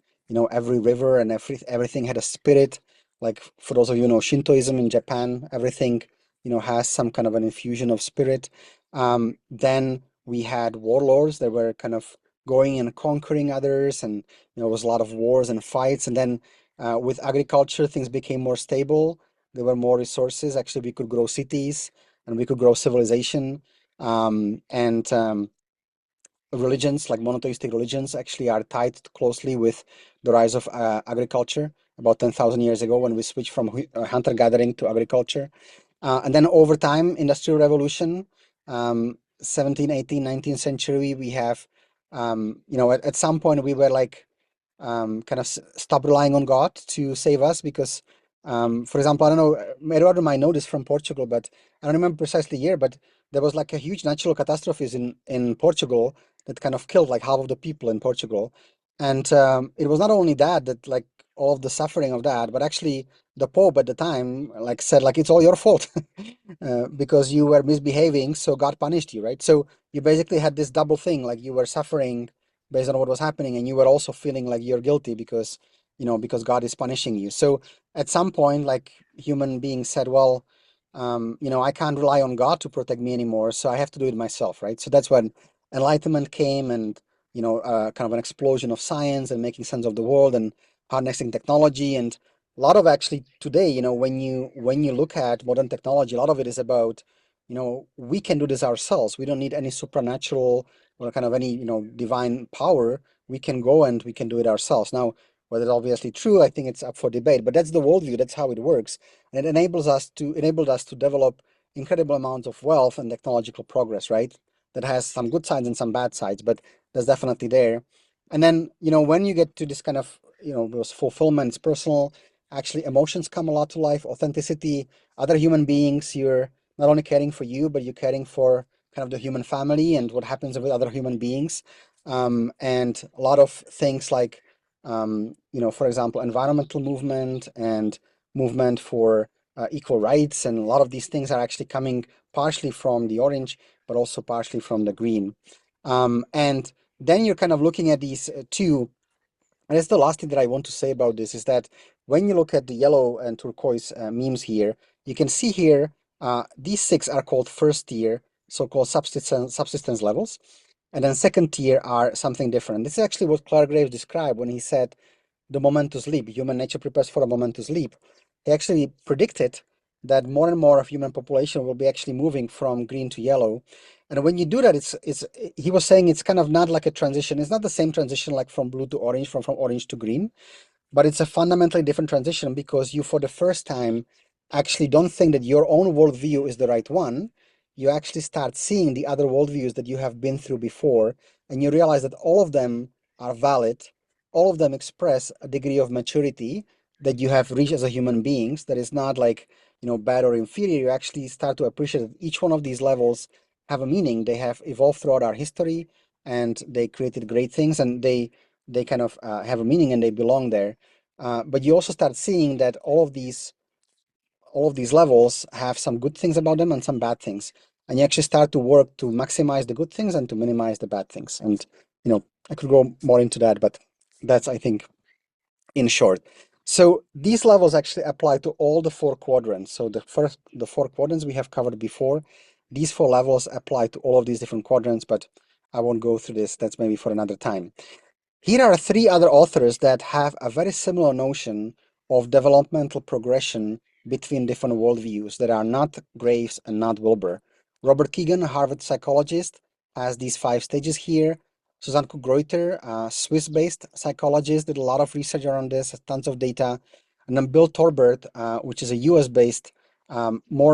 every river and everything had a spirit. Like for those of you who know Shintoism in Japan, everything has some kind of an infusion of spirit. Then we had warlords that were kind of going and conquering others, and there was a lot of wars and fights, and then with agriculture, things became more stable. There were more resources. Actually, we could grow cities and we could grow civilization. And religions, like monotheistic religions, actually are tied closely with the rise of agriculture about 10,000 years ago when we switched from hunter-gathering to agriculture. And then over time, Industrial Revolution, 17th, 18th, 19th century, we have, at some point we were like, kind of stop relying on God to save us because, for example, I don't know, Eduardo might know this from Portugal, but I don't remember precisely the year, but there was like a huge natural catastrophes in Portugal that kind of killed like half of the people in Portugal. And it was not only that like all of the suffering of that, but actually the Pope at the time like said like it's all your fault because you were misbehaving, so God punished you, right? So you basically had this double thing, like you were suffering based on what was happening, and you were also feeling like you're guilty because because God is punishing you. So at some point, like human beings said, well, I can't rely on God to protect me anymore, so I have to do it myself, right? So that's when enlightenment came, and kind of an explosion of science and making sense of the world and harnessing technology. And a lot of actually today, when you look at modern technology, a lot of it is about we can do this ourselves. We don't need any supernatural or kind of any divine power. We can go and we can do it ourselves. Now, whether it's obviously true, I think it's up for debate, but that's the worldview. That's how it works, and it enabled us to develop incredible amounts of wealth and technological progress, right? That has some good sides and some bad sides, but that's definitely there. And then, when you get to this kind of, those fulfillments, personal, actually emotions come a lot to life, authenticity, other human beings, you're not only caring for you, but you're caring for kind of the human family and what happens with other human beings. And a lot of things like, for example, environmental movement and movement for equal rights, and a lot of these things are actually coming partially from the orange, but also partially from the green. And then you're kind of looking at these two. And that's the last thing that I want to say about this is that when you look at the yellow and turquoise memes here, you can see here these six are called first tier, so-called subsistence levels. And then second tier are something different. This is actually what Clark Graves described when he said the moment to sleep. Human nature prepares for a moment to sleep. He actually predicted that more and more of human population will be actually moving from green to yellow. And when you do that, he was saying it's kind of not like a transition. It's not the same transition like from blue to orange, from orange to green, but it's a fundamentally different transition because you, for the first time, actually don't think that your own worldview is the right one. You actually start seeing the other worldviews that you have been through before, and you realize that all of them are valid. All of them express a degree of maturity that you have reached as a human beings that is not like, bad or inferior. You actually start to appreciate that each one of these levels have a meaning. They have evolved throughout our history, and they created great things, and they kind of have a meaning and they belong there. But you also start seeing that all of these levels have some good things about them and some bad things. And you actually start to work to maximize the good things and to minimize the bad things. And, I could go more into that, but that's, I think, in short. So these levels actually apply to all the four quadrants. So the four quadrants we have covered before, these four levels apply to all of these different quadrants, but I won't go through this. That's maybe for another time. Here are three other authors that have a very similar notion of developmental progression between different worldviews that are not Graves and not Wilber. Robert Kegan, a Harvard psychologist, has these 5 stages here. Susan Greuter, a Swiss-based psychologist, did a lot of research around this, has tons of data. And then Bill Torbert, which is a US-based,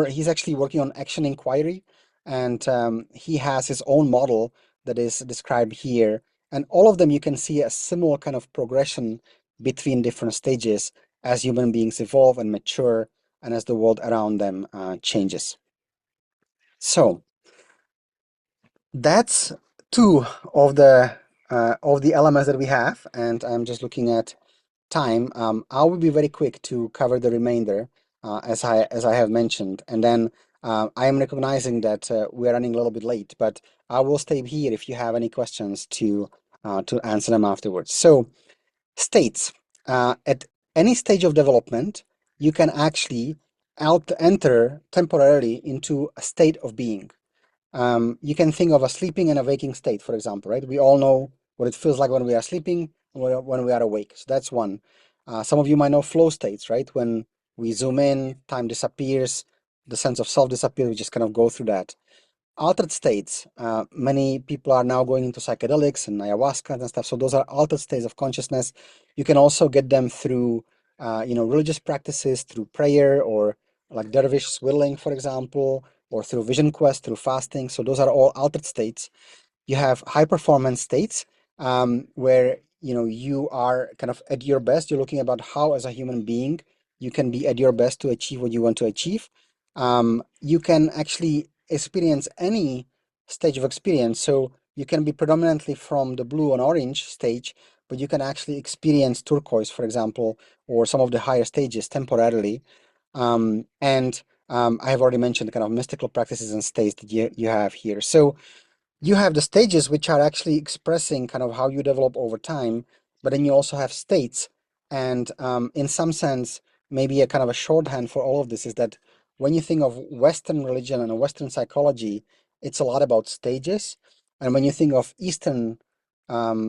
he's actually working on action inquiry, and he has his own model that is described here. And all of them, you can see a similar kind of progression between different stages as human beings evolve and mature and as the world around them changes. So that's two of the elements that we have, and I'm just looking at time. I will be very quick to cover the remainder, as I have mentioned, and then I am recognizing that we are running a little bit late, but I will stay here if you have any questions to answer them afterwards. So states, at any stage of development, you can actually enter temporarily into a state of being. You can think of a sleeping and a waking state, for example, right? We all know what it feels like when we are sleeping and when we are awake. So that's one. Some of you might know flow states, right? When we zoom in, time disappears, the sense of self disappears, we just kind of go through that. Altered states. Many people are now going into psychedelics and ayahuasca and stuff. So those are altered states of consciousness. You can also get them through, religious practices, through prayer, or like dervish swilling, for example, or through vision quest, through fasting. So those are all altered states. You have high performance states, where you are kind of at your best. You're looking about how, as a human being, you can be at your best to achieve what you want to achieve. You can actually experience any stage of experience. So you can be predominantly from the blue and orange stage, but you can actually experience turquoise, for example, or some of the higher stages temporarily. And I have already mentioned the kind of mystical practices and states that you have here. So you have the stages which are actually expressing kind of how you develop over time, but then you also have states. And in some sense, maybe a kind of a shorthand for all of this is that when you think of Western religion and Western psychology, it's a lot about stages. And when you think of Eastern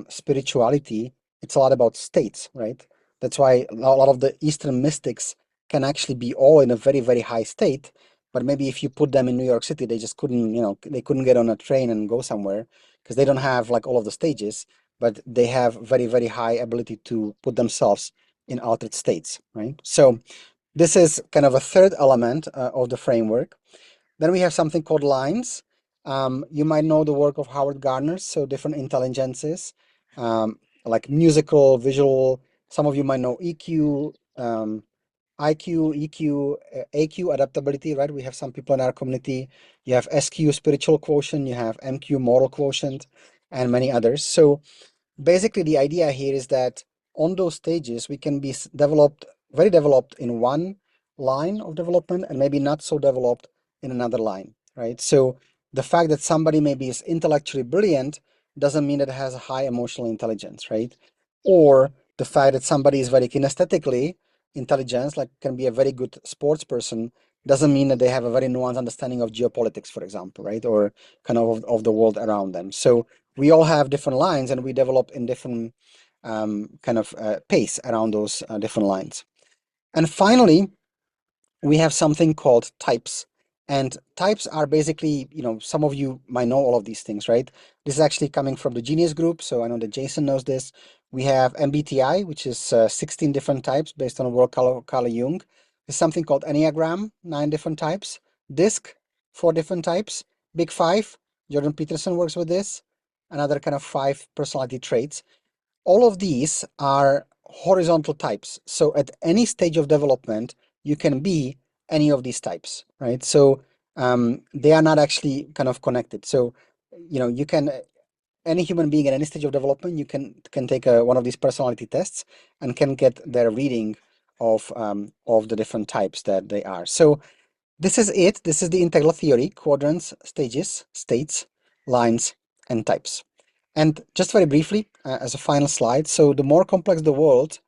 spirituality, it's a lot about states, right? That's why a lot of the Eastern mystics can actually be all in a very, very high state, but maybe if you put them in New York City, they just couldn't, they couldn't get on a train and go somewhere because they don't have like all of the stages, but they have very, very high ability to put themselves in altered states, right? So this is kind of a third element of the framework. Then we have something called lines. You might know the work of Howard Gardner, so different intelligences, like musical, visual. Some of you might know EQ, IQ, EQ, AQ, adaptability, right? We have some people in our community. You have SQ, spiritual quotient, you have MQ, moral quotient, and many others. So basically the idea here is that on those stages we can be developed, very developed in one line of development and maybe not so developed in another line, right? So the fact that somebody maybe is intellectually brilliant doesn't mean that it has a high emotional intelligence, right? Or the fact that somebody is very kinesthetically intelligent, like can be a very good sports person, doesn't mean that they have a very nuanced understanding of geopolitics, for example, right? Or kind of the world around them. So we all have different lines and we develop in different kind of pace around those different lines. And finally, we have something called types. And types are basically, some of you might know all of these things, right? This is actually coming from the Genius Group. So I know that Jason knows this. We have MBTI, which is 16 different types based on work Carl Jung. There's something called Enneagram, 9 different types. DISC, 4 different types. Big Five, Jordan Peterson works with this. Another kind of 5 personality traits. All of these are horizontal types. So at any stage of development, you can be any of these types, right? So they are not actually kind of connected. So, you can, any human being at any stage of development, you can take one of these personality tests and can get their reading of the different types that they are. So this is it. This is the integral theory: quadrants, stages, states, lines, and types. And just very briefly, as a final slide, so the more complex the world,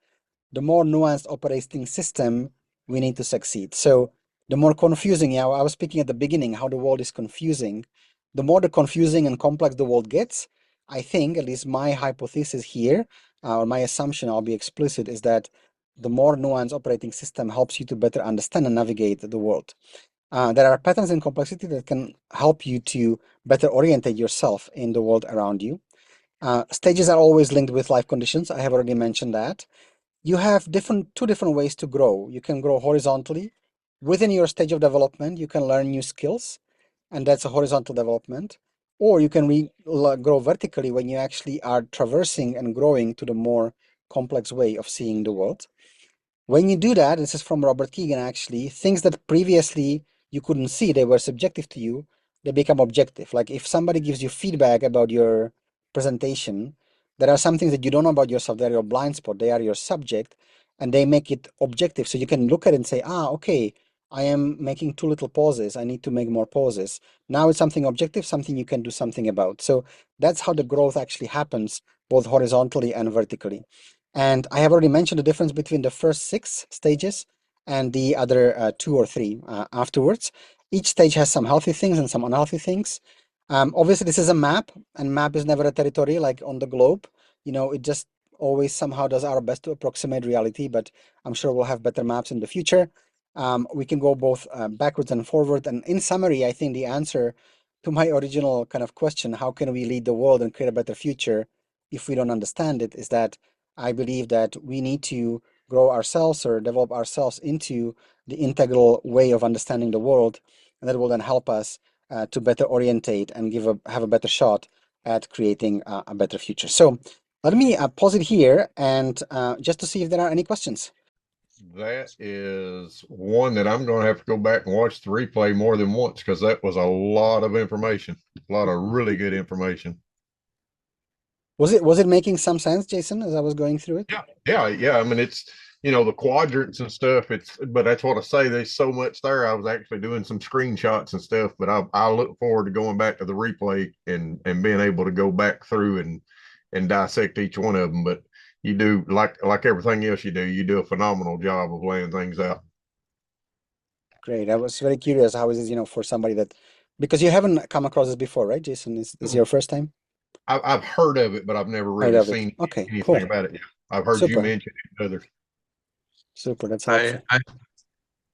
the more nuanced operating system we need to succeed. So the more confusing, I was speaking at the beginning how the world is confusing. The more the confusing and complex the world gets, I think, at least my hypothesis here, or my assumption, I'll be explicit, is that the more nuanced operating system helps you to better understand and navigate the world. There are patterns in complexity that can help you to better orientate yourself in the world around you. Stages are always linked with life conditions. I have already mentioned that. You have two different ways to grow. You can grow horizontally. Within your stage of development, you can learn new skills, and that's a horizontal development. Or you can grow vertically when you actually are traversing and growing to the more complex way of seeing the world. When you do that, this is from Robert Keegan actually, things that previously you couldn't see, they were subjective to you, they become objective. Like if somebody gives you feedback about your presentation, there are some things that you don't know about yourself, they're your blind spot, they are your subject, and they make it objective. So you can look at it and say, okay, I am making too little pauses, I need to make more pauses. Now it's something objective, something you can do something about. So that's how the growth actually happens, both horizontally and vertically. And I have already mentioned the difference between the first 6 stages and the other 2 or 3 afterwards. Each stage has some healthy things and some unhealthy things. Obviously, this is a map, and map is never a territory like on the globe. It just always somehow does our best to approximate reality, but I'm sure we'll have better maps in the future. We can go both backwards and forward. And in summary, I think the answer to my original kind of question, how can we lead the world and create a better future if we don't understand it, is that I believe that we need to grow ourselves or develop ourselves into the integral way of understanding the world, and that will then help us to better orientate and have a better shot at creating a better future. So let me pause it here and just to see if there are any questions. That is one that I'm going to have to go back and watch the replay more than once because that was a lot of information, a lot of really good information. Was it making some sense, Jason, as I was going through it? Yeah. I mean, it's the quadrants and stuff. But that's what I say. There's so much there. I was actually doing some screenshots and stuff, but I look forward to going back to the replay and being able to go back through and dissect each one of them. But you do like everything else you do a phenomenal job of laying things out. Great. I was very curious how is this, for somebody that, because you haven't come across this before, right, Jason? Is your first time? I've heard of it, but I've never Heard really of it. seen Okay, anything cool. about it. I've heard you Super. mention it others. Super. That's I, helpful.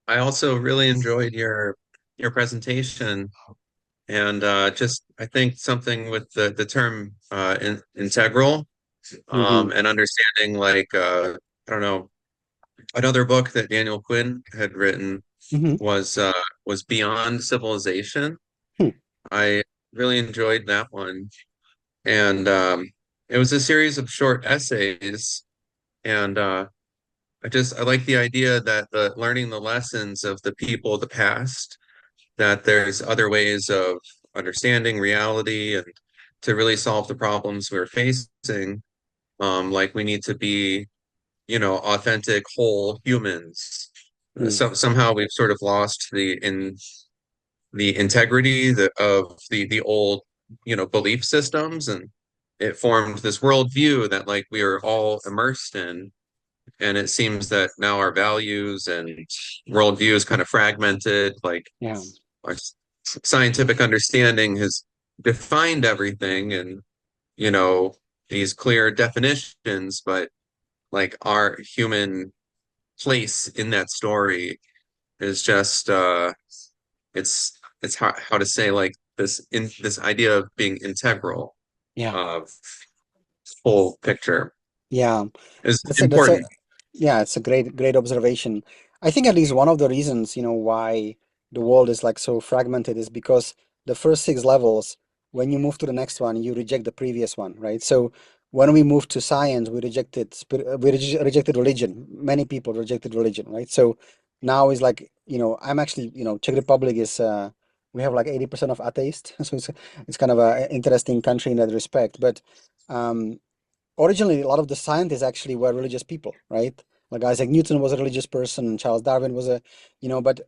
I I also really enjoyed your presentation, and just I think something with the term integral, Mm-hmm. and understanding, like, I don't know, another book that Daniel Quinn had written. Hmm. was Beyond Civilization. Hmm. I really enjoyed that one. And it was a series of short essays. And I like the idea that the learning the lessons of the people of the past, that there's other ways of understanding reality and to really solve the problems we're facing. Like we need to be, authentic, whole humans. Hmm. So somehow we've sort of lost the integrity of the old, belief systems, and it formed this worldview that like we are all immersed in. And it seems that now our values and worldview is kind of fragmented. Like Yeah. our scientific understanding has defined everything and, you know, these clear definitions, but like our human place in that story is just it's how to say like this idea of being integral Yeah. of full picture Yeah. is That's a important. yeah, it's a great observation. I think at least one of the reasons, why the world is like so fragmented is because the first six levels, when you move to the next one, you reject the previous one, right? So when we moved to science, we rejected religion. Many people rejected religion, right? So now is like, I'm actually, Czech Republic is we have like 80% of atheists. So it's kind of a interesting country in that respect. But um originally a lot of the scientists actually were religious people, right? Like Isaac Newton was a religious person, and Charles Darwin was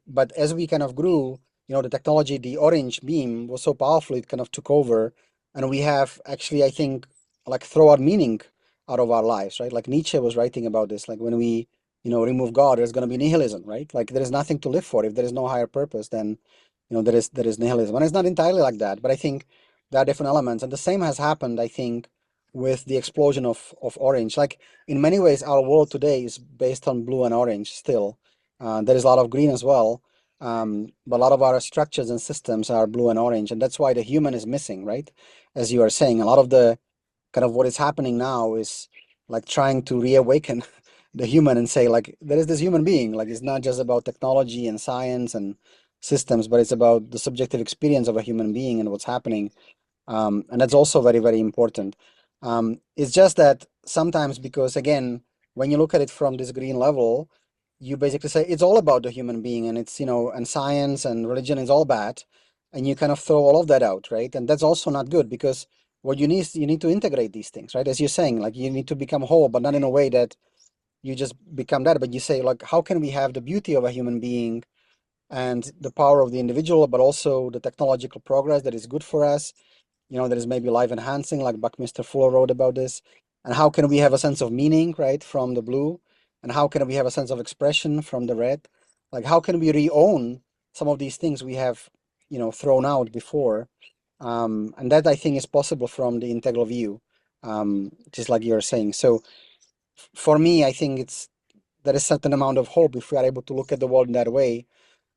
but as we kind of grew, the technology, the orange beam was so powerful, it kind of took over, and we have actually, I think, like throw out meaning out of our lives, right? Like Nietzsche was writing about this, like when we, remove God, there's going to be nihilism, right? Like there is nothing to live for if there is no higher purpose, then, there is nihilism, and it's not entirely like that, but I think there are different elements, and the same has happened, I think, with the explosion of orange. Like in many ways, our world today is based on blue and orange still. There is a lot of green as well, but a lot of our structures and systems are blue and orange, and that's why the human is missing, right? As you are saying, a lot of the kind of what is happening now is like trying to reawaken the human and say like there is this human being. Like it's not just about technology and science and systems, but it's about the subjective experience of a human being and what's happening, and that's also very, very important. It's just that sometimes, because again, when you look at it from this green level, you basically say it's all about the human being, and it's, and science and religion is all bad, and you kind of throw all of that out, right? And that's also not good, because what you need to integrate these things, right? As you're saying, like you need to become whole, but not in a way that you just become that, but you say like, how can we have the beauty of a human being and the power of the individual, but also the technological progress that is good for us, that is maybe life enhancing, like Buckminster Fuller wrote about this. And how can we have a sense of meaning, right, from the blue? And how can we have a sense of expression from the red? Like, how can we re-own some of these things we have, thrown out before? And that I think is possible from the integral view, just like you're saying. So for me, I think there is certain amount of hope if we are able to look at the world in that way,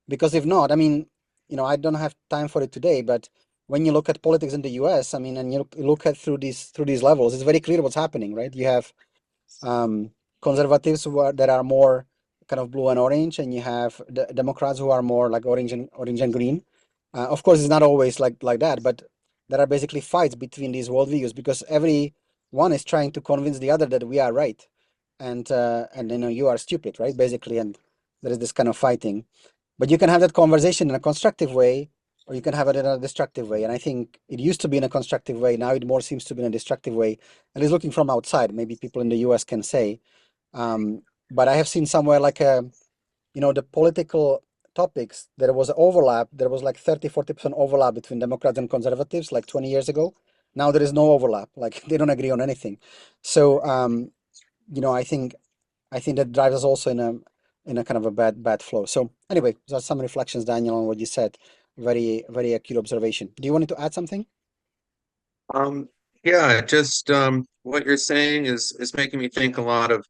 because if not, I mean, I don't have time for it today, but when you look at politics in the US, I mean, and you look at through these levels, it's very clear what's happening, right? You have um, conservatives that are more kind of blue and orange, and you have the Democrats who are more like orange and green. Of course, it's not always like that, but there are basically fights between these worldviews because every one is trying to convince the other that we are right, and you are stupid, right? Basically, and there is this kind of fighting. But you can have that conversation in a constructive way, or you can have it in a destructive way. And I think it used to be in a constructive way. Now it more seems to be in a destructive way. At least looking from outside, maybe people in the US can say. Um, but I have seen somewhere like the political topics, there was overlap. There was like 30-40% overlap between Democrats and conservatives like 20 years ago. Now there is no overlap. Like they don't agree on anything. So, I think that drives us also in a kind of a bad flow. So anyway, that's some reflections, Daniel, on what you said. Very, very acute observation. Do you want to add something? Um, yeah, just what you're saying is making me think a lot of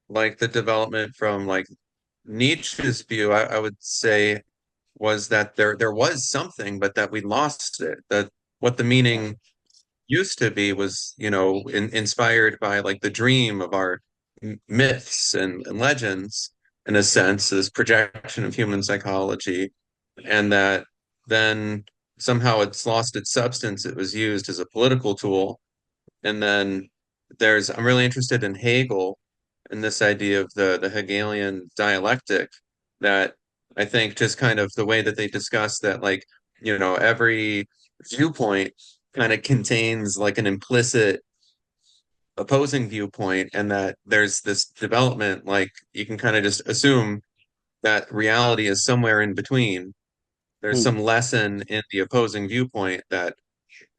like the development from like Nietzsche's view, I would say was that there was something, but that we lost it. That what the Yeah. meaning used to be was, inspired by like the dream of our myths and legends. in a sense, this projection of human psychology, and that then somehow it's lost its substance. It was used as a political tool. And then I'm really interested in Hegel and this idea of the Hegelian dialectic, that I think just kind of the way that they discuss that, like, every viewpoint kind of contains like an implicit opposing viewpoint, and that there's this development, like you can kind of just assume that reality is somewhere in between. There's Hmm. some lesson in the opposing viewpoint that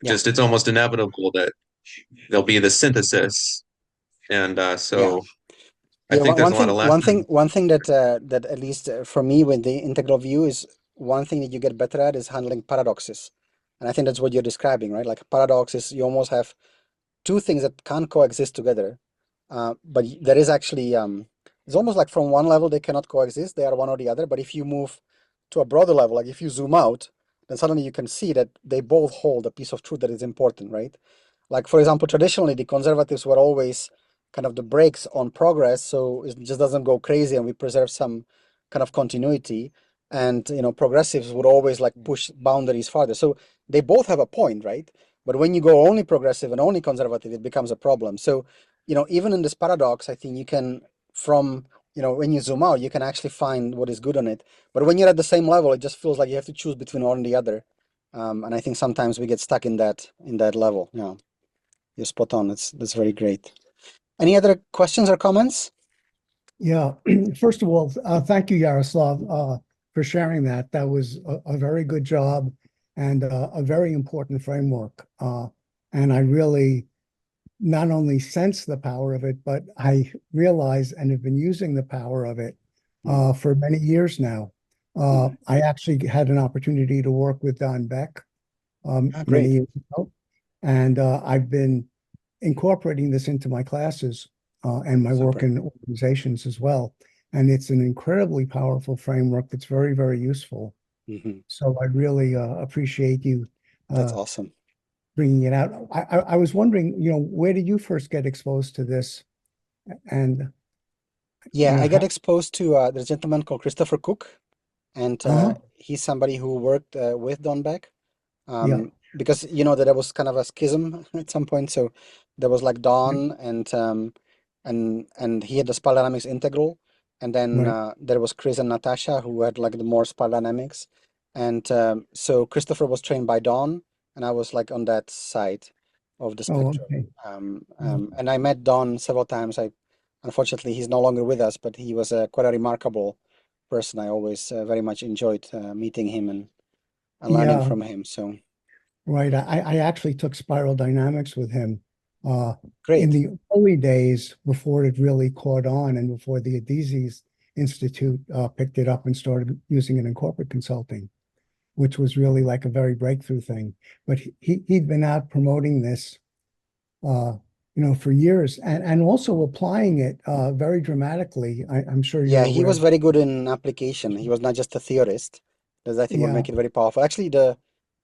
Yeah. just it's almost inevitable that there'll be the synthesis. And Yeah. so I Yeah, think there's a lot of lessons. one thing that that at least for me with the integral view is one thing that you get better at is handling paradoxes, and I think that's what you're describing, right? Like a paradox is you almost have two things that can't coexist together, but there is actually it's almost like from one level they cannot coexist; they are one or the other. But if you move to a broader level, like if you zoom out, then suddenly you can see that they both hold a piece of truth that is important, right? Like, for example, traditionally the conservatives were always kind of the brakes on progress, so it just doesn't go crazy and we preserve some kind of continuity. And progressives would always like push boundaries farther. So they both have a point, right? But when you go only progressive and only conservative, it becomes a problem. So, even in this paradox, I think you can, from, when you zoom out, you can actually find what is good on it. But when you're at the same level, it just feels like you have to choose between one and the other. And I think sometimes we get stuck in that level. Yeah. You're spot on. That's very great. Any other questions or comments? Yeah. First of all, thank you, Yaroslav, for sharing that. That was a very good job and a very important framework. And I really not only sense the power of it, but I realize and have been using the power of it for many years now. I actually had an opportunity to work with Don Beck many Great. years ago, and I've been incorporating this into my classes and my work Super. in organizations as well. And it's an incredibly powerful framework that's very, very useful. Hmm. So I really appreciate you That's awesome. bringing it out. I was wondering, where did you first get exposed to this? And, Yeah, I got how, exposed to the gentleman called Christopher Cook, and uh-huh, he's somebody who worked with Don Beck. yeah, Because that there was kind of a schism at some point. So there was like right, Don and he had the spiral dynamics integral, and then right. there was Chris and Natasha who had like the more spiral dynamics, and so Christopher was trained by Don, and I was like on that side of the Oh, spectrum. okay. Yeah, And I met Don several times. Unfortunately he's no longer with us, but he was quite a remarkable person. I always very much enjoyed meeting him and learning yeah, from him. So right. I actually took spiral dynamics with him uh, in great. the early days before it really caught on and before the Adizes Institute picked it up and started using it in corporate consulting, which was really like a very breakthrough thing. But he'd been out promoting this, uh, for years and also applying it very dramatically. I'm sure Yeah, you're he aware. was very good in application. He was not just a theorist. That's I think what Yeah, make it very powerful. Actually, the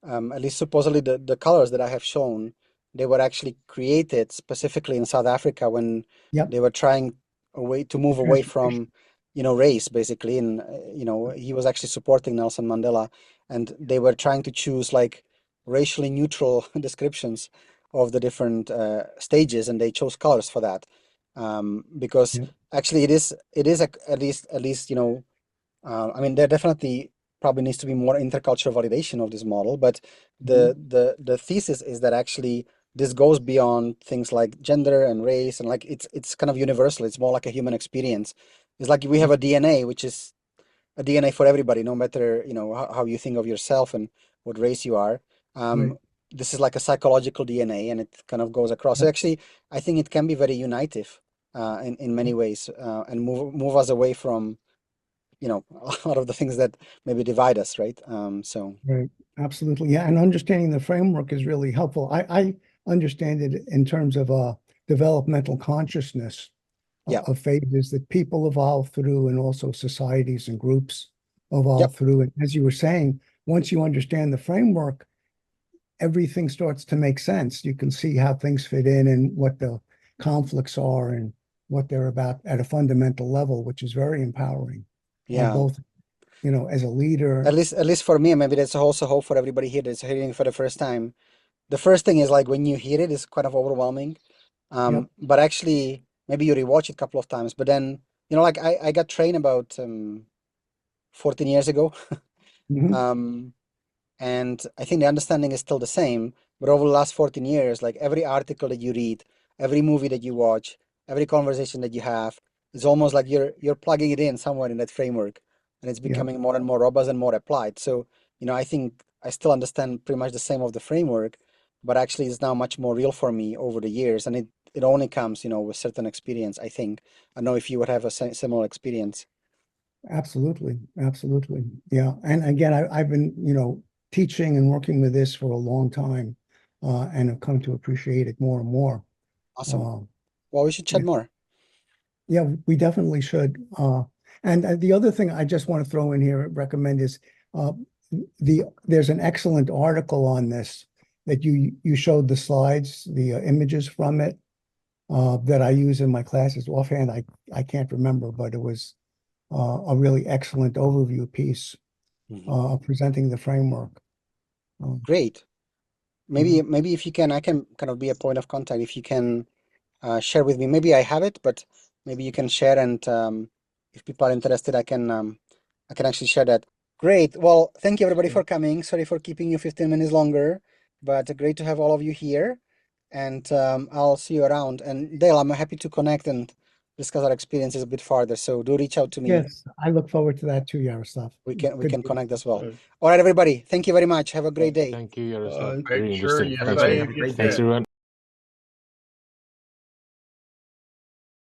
at least supposedly the colors that I have shown, they were actually created specifically in South Africa when yep. they were trying to move away Transformation. from, race basically. And he was actually supporting Nelson Mandela, and they were trying to choose like racially neutral descriptions of the different stages, and they chose colors for that, because Yep. actually, it is at least I mean there definitely probably needs to be more intercultural validation of this model, but Mhm. the thesis is that actually this goes beyond things like gender and race, and like it's kind of universal. It's more like a human experience. It's like we have a DNA, which is a DNA for everybody, no matter how you think of yourself and what race you are. Um, Right. this is like a psychological DNA, and it kind of goes across. So Yep. actually, I think it can be very unitive in many ways, and move us away from a lot of the things that maybe divide us, right? So Right. Absolutely. Yeah. And understanding the framework is really helpful. I understand it in terms of developmental consciousness yeah, of phases that people evolve through and also societies and groups yep, evolve through. And as you were saying, once you understand the framework, everything starts to make sense. You can see how things fit in and what the conflicts are. And what they're about at a fundamental level, which is very empowering. Yeah. Both, you know, as a leader. At least for me, maybe that's also hope for everybody here that's hearing it for the first time. The first thing is like when you hear it, it's kind of overwhelming. Yep. But actually, maybe you rewatch it a couple of times. But then, you know, like I got trained about 14 years ago. Mhm. And I think the understanding is still the same. But over the last 14 years, like every article that you read, every movie that you watch, every conversation that you have, it's almost like you're plugging it in somewhere in that framework, and it's Yeah. becoming more and more robust and more applied. So, you know, I think I still understand pretty much the same of the framework, but actually it's now much more real for me over the years, and it only comes, you know, with certain experience, I think. I don't know if you would have a similar experience. Absolutely. Absolutely. Yeah. And again, I've been, you know, teaching and working with this for a long time, and have come to appreciate it more and more. Awesome. Well, we should chat yeah. more. Yeah, we definitely should. And the other thing I just want to throw in here, recommend is there's an excellent article on this that you showed the slides, the images from it, that I use in my classes. Offhand, I can't remember, but it was a really excellent overview piece presenting the framework. Great. Maybe if you can, I can kind of be a point of contact. If you can share with me, maybe I have it, but maybe you can share, and if people are interested, I can actually share that. Great. Well, thank you everybody for coming. Sorry for keeping you 15 minutes longer, but great to have all of you here. And I'll see you around. And Dale, I'm happy to connect and discuss our experiences a bit farther. So do reach out to me. Yes, I look forward to that too, Yaroslav. We can Good. connect as well. All right, everybody. Thank you very much. Have a great day. Thank you, Yaroslav. Make Very sure interesting. you Thanks, save man. your Thanks, chat. everyone.